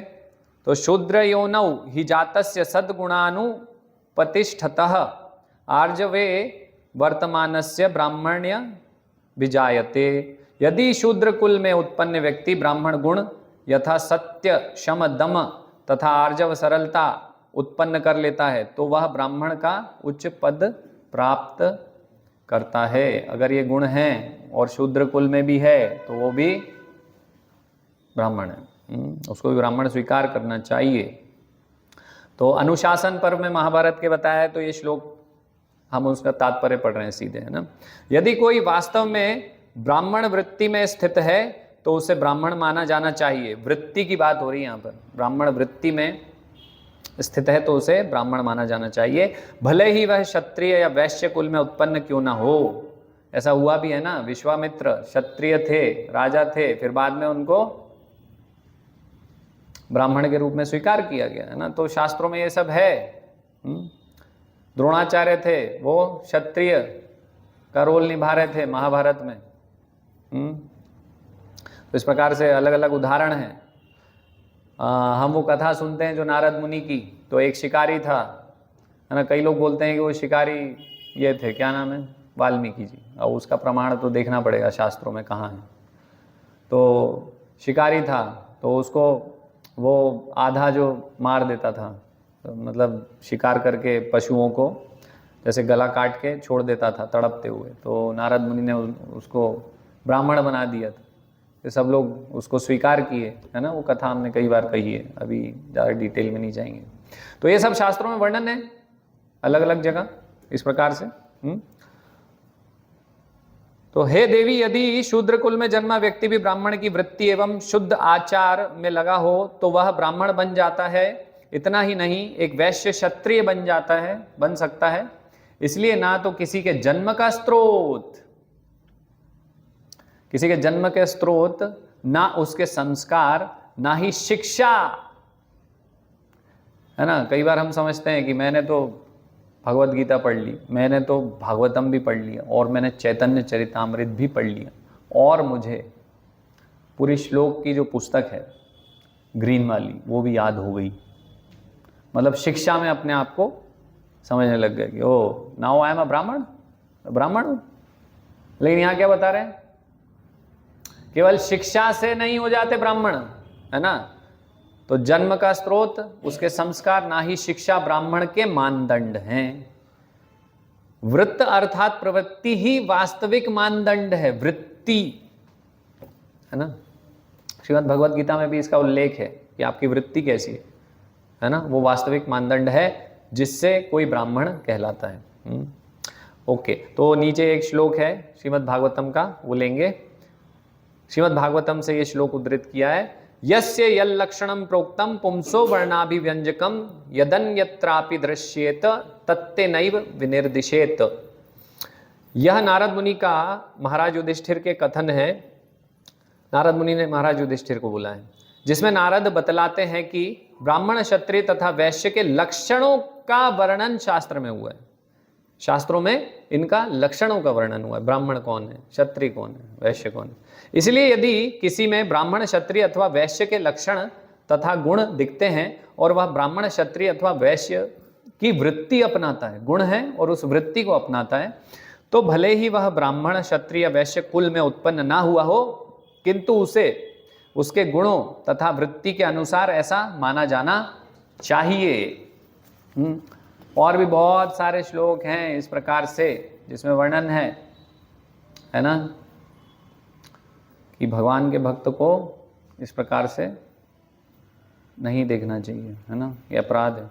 तो शूद्र योनौ हि जातस्य सद्गुणानुपतिष्ठतः आर्जवे वर्तमानस्य ब्राह्मण्य विजायते। यदि शूद्र कुल में उत्पन्न व्यक्ति ब्राह्मण गुण यथा सत्य शम दम तथा आर्जव सरलता उत्पन्न कर लेता है तो वह ब्राह्मण का उच्च पद प्राप्त करता है। अगर ये गुण हैं और शूद्र कुल में भी है तो वो भी ब्राह्मण है, उसको भी ब्राह्मण स्वीकार करना चाहिए। तो अनुशासन पर्व में महाभारत के बताया है, तो ये श्लोक हम उसका तात्पर्य पढ़ रहे हैं सीधे, है ना। यदि कोई वास्तव में ब्राह्मण वृत्ति में स्थित है तो उसे ब्राह्मण माना जाना चाहिए। वृत्ति की बात हो रही है यहाँ पर, ब्राह्मण वृत्ति में स्थित है तो उसे ब्राह्मण माना जाना चाहिए, भले ही वह क्षत्रिय या वैश्य कुल में उत्पन्न क्यों ना हो। ऐसा हुआ भी है ना, विश्वामित्र क्षत्रिय थे, राजा थे, फिर बाद में उनको ब्राह्मण के रूप में स्वीकार किया गया है ना। तो शास्त्रों में ये सब है। द्रोणाचार्य थे, वो क्षत्रिय का रोल निभा रहे थे महाभारत में। तो इस प्रकार से अलग अलग उदाहरण हैं। हम वो कथा सुनते हैं जो नारद मुनि की, तो एक शिकारी था, है ना। कई लोग बोलते हैं कि वो शिकारी ये थे, क्या नाम है, वाल्मीकि जी। और उसका प्रमाण तो देखना पड़ेगा शास्त्रों में कहाँ है। तो शिकारी था, तो उसको वो आधा जो मार देता था, तो मतलब शिकार करके पशुओं को जैसे गला काट के छोड़ देता था तड़पते हुए। तो नारद मुनि ने उसको ब्राह्मण बना दिया था। तो सब लोग उसको स्वीकार किए, है ना। वो कथा हमने कई बार कही है, अभी ज़्यादा डिटेल में नहीं जाएंगे। तो ये सब शास्त्रों में वर्णन है अलग अलग जगह इस प्रकार से। तो हे देवी, यदि शूद्र कुल में जन्मा व्यक्ति भी ब्राह्मण की वृत्ति एवं शुद्ध आचार में लगा हो तो वह ब्राह्मण बन जाता है। इतना ही नहीं, एक वैश्य क्षत्रिय बन जाता है, बन सकता है। इसलिए ना तो किसी के जन्म का स्रोत, किसी के जन्म के स्रोत, ना उसके संस्कार, ना ही शिक्षा, है ना। कई बार हम समझते हैं कि मैंने तो भगवत गीता पढ़ ली, मैंने तो भागवतम भी पढ़ लिया, और मैंने चैतन्य चरितामृत भी पढ़ लिया, और मुझे पूरी श्लोक की जो पुस्तक है ग्रीन वाली वो भी याद हो गई। मतलब शिक्षा में अपने आप को समझने लग गए कि ओ नाउ आई एम अ ब्राह्मण हूं। लेकिन यहाँ क्या बता रहे हैं, केवल शिक्षा से नहीं हो जाते ब्राह्मण, है ना। तो जन्म का स्रोत, उसके संस्कार, ना ही शिक्षा ब्राह्मण के मानदंड हैं। वृत्त अर्थात प्रवृत्ति ही वास्तविक मानदंड है, वृत्ति, है ना। श्रीमद् भगवत गीता में भी इसका उल्लेख है कि आपकी वृत्ति कैसी है ना, वो वास्तविक मानदंड है जिससे कोई ब्राह्मण कहलाता है। ओके, तो नीचे एक श्लोक है श्रीमद् भागवतम का, वो लेंगे। श्रीमद् भागवतम से ये श्लोक उद्धृत किया है। यस्य यल्लक्षणं प्रोक्तम पुंसो वर्णाभिव्यंजकम यदन्यत्रापि दृश्येत तत्ते नैव विनिर्दिशेत। यह नारद मुनि का महाराज युधिष्ठिर के कथन है। नारद मुनि ने महाराज युधिष्ठिर को बोला है, जिसमें नारद बतलाते हैं कि ब्राह्मण, क्षत्रिय तथा वैश्य के लक्षणों का वर्णन शास्त्र में हुआ है। शास्त्रों में इनका लक्षणों का वर्णन हुआ है। ब्राह्मण कौन है, क्षत्रिय कौन है, वैश्य कौन है। इसलिए यदि किसी में ब्राह्मण, क्षत्रिय अथवा वैश्य के लक्षण तथा गुण दिखते हैं और वह ब्राह्मण, क्षत्रिय अथवा वैश्य की वृत्ति अपनाता है, गुण है और उस वृत्ति को अपनाता है, तो भले ही वह ब्राह्मण, क्षत्रिय, वैश्य कुल में उत्पन्न ना हुआ हो, किंतु उसे उसके गुणों तथा वृत्ति के अनुसार ऐसा माना जाना चाहिए। और भी बहुत सारे श्लोक हैं इस प्रकार से जिसमें वर्णन है ना, कि भगवान के भक्त को इस प्रकार से नहीं देखना चाहिए, है ना, ये अपराध है।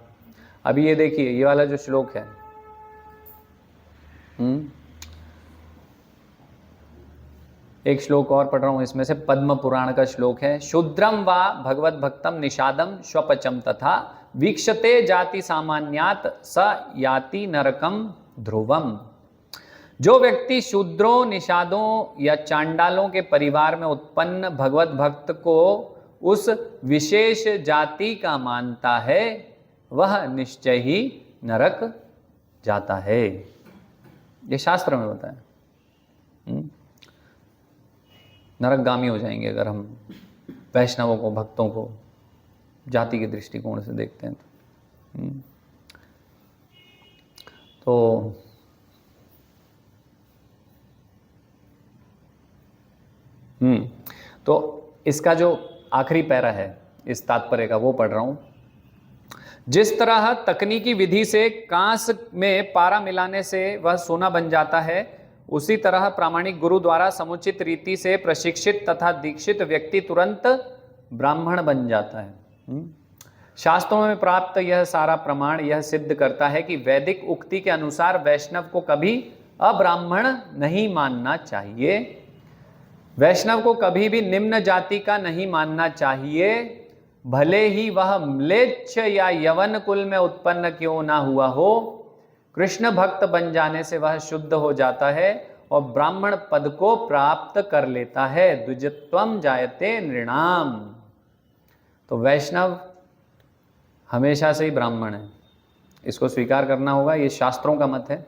अभी ये देखिए, ये वाला जो श्लोक है, एक श्लोक और पढ़ रहा हूं इसमें से, पद्म पुराण का श्लोक है। शूद्रम वा भगवत भक्तम निषादम स्वपचम तथा वीक्षते जाति सामान्यात स याति नरकम ध्रुवम। जो व्यक्ति शूद्रों, निषादों या चांडालों के परिवार में उत्पन्न भगवत भक्त को उस विशेष जाति का मानता है, वह निश्चय ही नरक जाता है। ये शास्त्र में बताया। नरकगामी हो जाएंगे अगर हम वैष्णवों को, भक्तों को जाति के दृष्टिकोण से देखते हैं तो इसका जो आखिरी पैरा है इस तात्पर्य का, वो पढ़ रहा हूं। जिस तरह तकनीकी विधि से कांस में पारा मिलाने से वह सोना बन जाता है, उसी तरह प्रामाणिक गुरु द्वारा समुचित रीति से प्रशिक्षित तथा दीक्षित व्यक्ति तुरंत ब्राह्मण बन जाता है। शास्त्रों में प्राप्त यह सारा प्रमाण यह सिद्ध करता है कि वैदिक उक्ति के अनुसार वैष्णव को कभी अब्राह्मण नहीं मानना चाहिए। वैष्णव को कभी भी निम्न जाति का नहीं मानना चाहिए, भले ही वह म्लेच्छ या यवन कुल में उत्पन्न क्यों ना हुआ हो। कृष्ण भक्त बन जाने से वह शुद्ध हो जाता है और ब्राह्मण पद को प्राप्त कर लेता है। द्विजत्वम जायते नृणाम। तो वैष्णव हमेशा से ही ब्राह्मण है, इसको स्वीकार करना होगा, ये शास्त्रों का मत है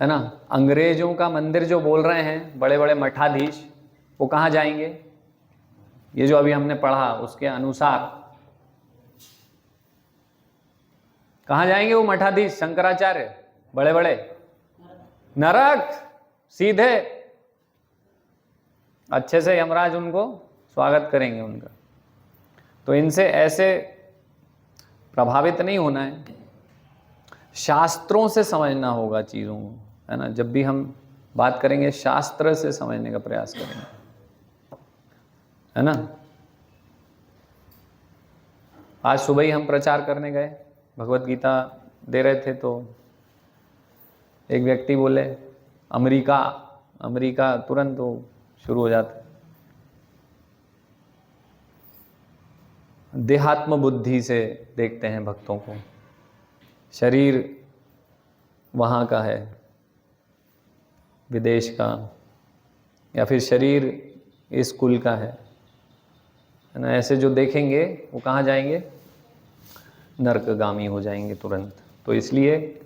ना। अंग्रेजों का मंदिर जो बोल रहे हैं बड़े बड़े मठाधीश, वो कहाँ जाएंगे? ये जो अभी हमने पढ़ा उसके अनुसार कहाँ जाएंगे वो मठाधीश शंकराचार्य बड़े बड़े? नरक, सीधे। अच्छे से यमराज उनको स्वागत करेंगे उनका। तो इनसे ऐसे प्रभावित नहीं होना है, शास्त्रों से समझना होगा चीज़ों को, है ना। जब भी हम बात करेंगे शास्त्र से समझने का प्रयास करेंगे, है ना। आज सुबह ही हम प्रचार करने गए, भगवत गीता दे रहे थे, तो एक व्यक्ति बोले अमेरिका, अमेरिका, तुरंत वो शुरू हो जाता है। देहात्म बुद्धि से देखते हैं भक्तों को, शरीर वहाँ का है विदेश का, या फिर शरीर इस कुल का है ना। ऐसे जो देखेंगे वो कहाँ जाएंगे? नरकगामी हो जाएंगे तुरंत। तो इसलिए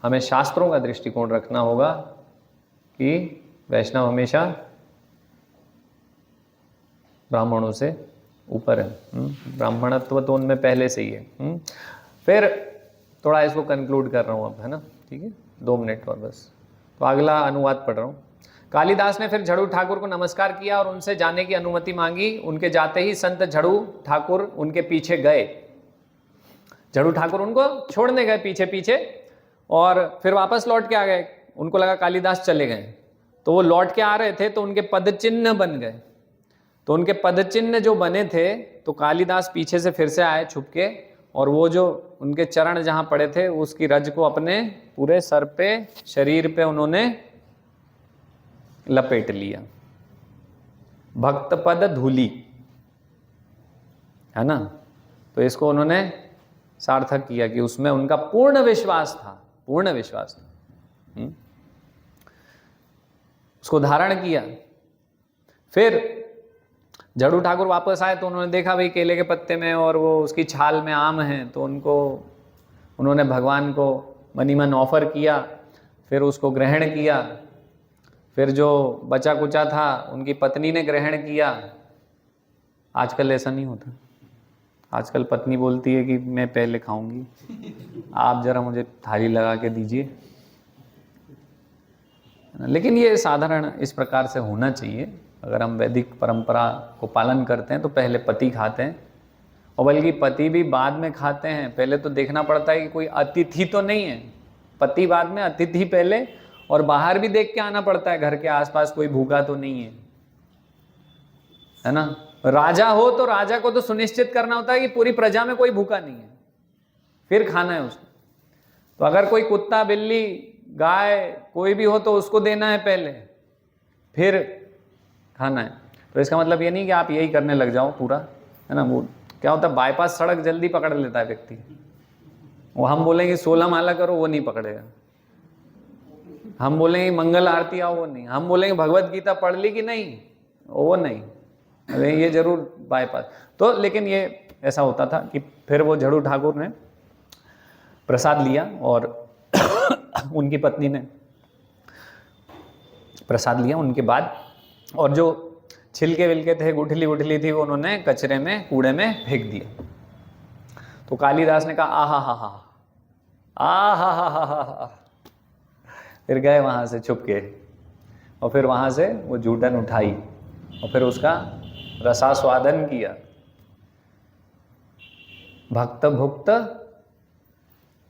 हमें शास्त्रों का दृष्टिकोण रखना होगा कि वैष्णव हमेशा ब्राह्मणों से ऊपर है। ब्राह्मणत्व तो उनमें पहले से ही है। फिर थोड़ा इसको कंक्लूड कर रहा हूँ अब, है ना, ठीक है, 2 मिनट और बस। तो अगला अनुवाद पढ़ रहा हूँ। कालिदास ने फिर झड़ू ठाकुर को नमस्कार किया और उनसे जाने की अनुमति मांगी। उनके जाते ही संत झड़ू ठाकुर उनके पीछे गए। झड़ू ठाकुर उनको छोड़ने गए पीछे पीछे, और फिर वापस लौट के आ गए। उनको लगा कालिदास चले गए, तो वो लौट के आ रहे थे तो उनके पद चिन्ह बन गए। तो उनके पद चिन्ह जो बने थे, तो कालिदास पीछे से फिर से आए छुप के, और वो जो उनके चरण जहां पड़े थे उसकी रज को अपने पूरे सर पे, शरीर पे उन्होंने लपेट लिया। भक्त पद धूली, है ना। तो इसको उन्होंने सार्थक किया कि उसमें उनका पूर्ण विश्वास था, पूर्ण विश्वास था। उसको धारण किया। फिर झड़ू ठाकुर वापस आए तो उन्होंने देखा भाई केले के पत्ते में और वो उसकी छाल में आम है, तो उन्होंने भगवान को मनी मन ऑफर किया। फिर उसको ग्रहण किया। फिर जो बचा कुचा था उनकी पत्नी ने ग्रहण किया। आजकल ऐसा नहीं होता। आजकल पत्नी बोलती है कि मैं पहले खाऊंगी, आप जरा मुझे थाली लगा के दीजिए। लेकिन ये साधारण इस प्रकार से होना चाहिए। अगर हम वैदिक परंपरा को पालन करते हैं तो पहले पति खाते हैं, और बल्कि पति भी बाद में खाते हैं। पहले तो देखना पड़ता है कि कोई अतिथि तो नहीं है, पति बाद में, अतिथि पहले। और बाहर भी देख के आना पड़ता है, घर के आसपास कोई भूखा तो नहीं है ना। राजा हो तो राजा को तो सुनिश्चित करना होता है कि पूरी प्रजा में कोई भूखा नहीं है, फिर खाना है उसको। तो अगर कोई कुत्ता, बिल्ली, गाय कोई भी हो तो उसको देना है पहले, फिर खाना है। तो इसका मतलब ये नहीं कि आप यही करने लग जाओ पूरा, है ना। वो क्या होता है, बाईपास सड़क जल्दी पकड़ लेता है व्यक्ति। वो हम बोलेंगे 16 माला करो, वो नहीं पकड़ेगा। हम बोलेंगे मंगल आरती आओ, वो नहीं। हम बोलेंगे भगवत गीता पढ़ ली कि नहीं, वो नहीं। अरे ये जरूर बाईपास। तो लेकिन ये ऐसा होता था कि फिर वो झड़ू ठाकुर ने प्रसाद लिया और उनकी पत्नी ने प्रसाद लिया उनके बाद, और जो छिलके विलके थे, गुठली वुठली थी, वो उन्होंने कचरे में, कूड़े में फेंक दिया। तो कालिदास ने कहा आहा हा हा, आहा हा हा हा। फिर गए वहां से छुप के, और फिर वहां से वो जूठन उठाई और फिर उसका रसास्वादन किया। भक्त भुक्त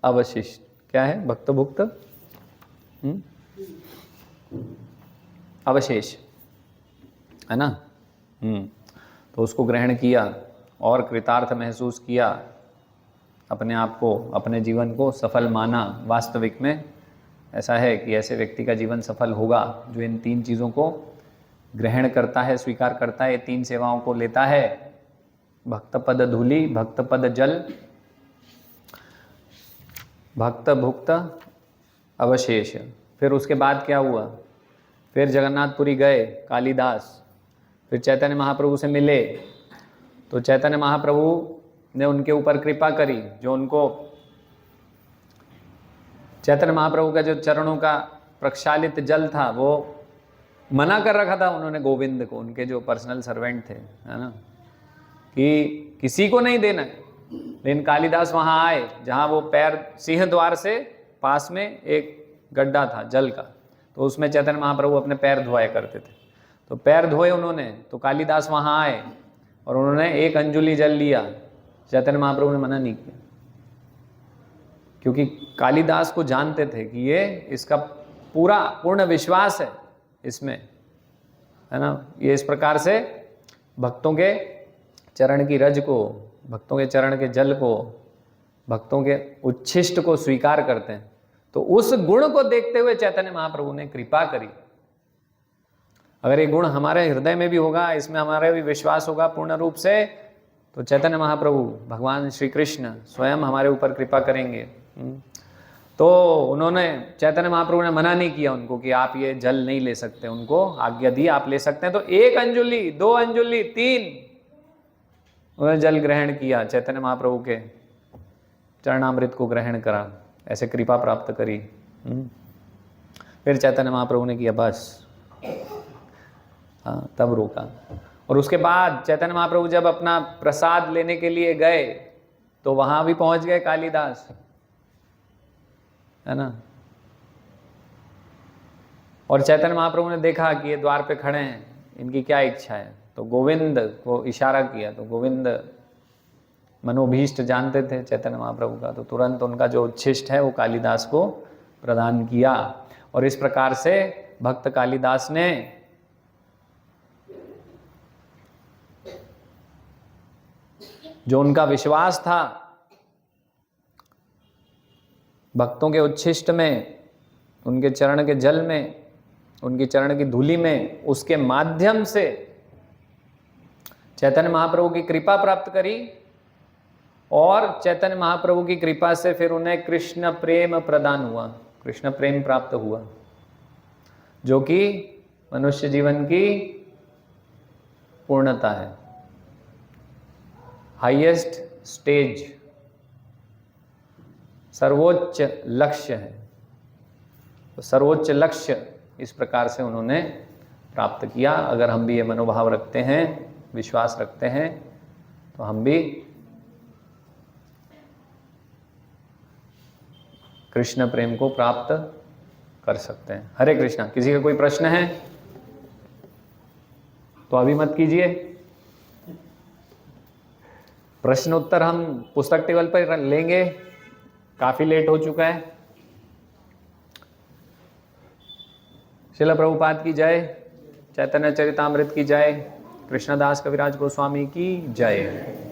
अवशिष्ट, क्या है भक्त भुक्त? अवशेष, है ना। तो उसको ग्रहण किया और कृतार्थ महसूस किया, अपने आप को, अपने जीवन को सफल माना। वास्तविक में ऐसा है कि ऐसे व्यक्ति का जीवन सफल होगा जो इन 3 चीज़ों को ग्रहण करता है, स्वीकार करता है, 3 सेवाओं को लेता है। भक्त पद धूलि, भक्त पद जल, भक्त भुक्त अवशेष। फिर उसके बाद क्या हुआ? फिर जगन्नाथपुरी गए कालिदास, फिर चैतन्य महाप्रभु से मिले, तो चैतन्य महाप्रभु ने उनके ऊपर कृपा करी, जो उनको चैतन्य महाप्रभु का जो चरणों का प्रक्षालित जल था वो मना कर रखा था उन्होंने गोविंद को, उनके जो पर्सनल सर्वेंट थे, है ना, कि किसी को नहीं देना है। लेकिन कालिदास वहां आए जहां वो पैर सिंह द्वार से पास में एक गड्ढा था जल का, तो उसमें चैतन्य महाप्रभु अपने पैर धोया करते थे। तो पैर धोए उन्होंने, तो कालिदास वहां आए और उन्होंने एक अंजुलि जल लिया। चैतन्य महाप्रभु ने मना नहीं किया, क्योंकि कालिदास को जानते थे कि ये इसका पूर्ण विश्वास है इसमें, है ना। ये इस प्रकार से भक्तों के चरण की रज को, भक्तों के चरण के जल को, भक्तों के उच्छिष्ट को स्वीकार करते हैं। तो उस गुण को देखते हुए चैतन्य महाप्रभु ने कृपा करी। अगर ये गुण हमारे हृदय में भी होगा, इसमें हमारा भी विश्वास होगा पूर्ण रूप से, तो चैतन्य महाप्रभु भगवान श्री कृष्ण स्वयं हमारे ऊपर कृपा करेंगे। तो उन्होंने, चैतन्य महाप्रभु ने मना नहीं किया उनको कि आप ये जल नहीं ले सकते, उनको आज्ञा दी आप ले सकते हैं। तो 1 अंजुलि, 2 अंजुलि, 3 उन्होंने जल ग्रहण किया, चैतन्य महाप्रभु के चरणामृत को ग्रहण करा, ऐसे कृपा प्राप्त करी। फिर चैतन्य महाप्रभु ने किया बस, हाँ, तब रोका। और उसके बाद चैतन्य महाप्रभु जब अपना प्रसाद लेने के लिए गए तो वहां भी पहुंच गए कालिदास, है ना। और चैतन्य महाप्रभु ने देखा कि ये द्वार पे खड़े हैं, इनकी क्या इच्छा है, तो गोविंद को इशारा किया। तो गोविंद मनोभीष्ट जानते थे चैतन्य महाप्रभु का, तो तुरंत उनका जो उच्छिष्ट है वो कालिदास को प्रदान किया। और इस प्रकार से भक्त कालिदास ने जो उनका विश्वास था भक्तों के उच्छिष्ट में, उनके चरण के जल में, उनकी चरण की धूलि में, उसके माध्यम से चैतन्य महाप्रभु की कृपा प्राप्त करी। और चैतन्य महाप्रभु की कृपा से फिर उन्हें कृष्ण प्रेम प्रदान हुआ, कृष्ण प्रेम प्राप्त हुआ, जो कि मनुष्य जीवन की पूर्णता है, हाईएस्ट स्टेज, सर्वोच्च लक्ष्य है। तो सर्वोच्च लक्ष्य इस प्रकार से उन्होंने प्राप्त किया। अगर हम भी ये मनोभाव रखते हैं, विश्वास रखते हैं, तो हम भी कृष्ण प्रेम को प्राप्त कर सकते हैं। हरे कृष्णा। किसी का कोई प्रश्न है तो अभी मत कीजिए, प्रश्न उत्तर हम पुस्तक टेबल पर लेंगे, काफी लेट हो चुका है। श्रील प्रभुपाद की जय, चैतन्य चरितामृत की जय, कृष्णदास कविराज गोस्वामी की जय।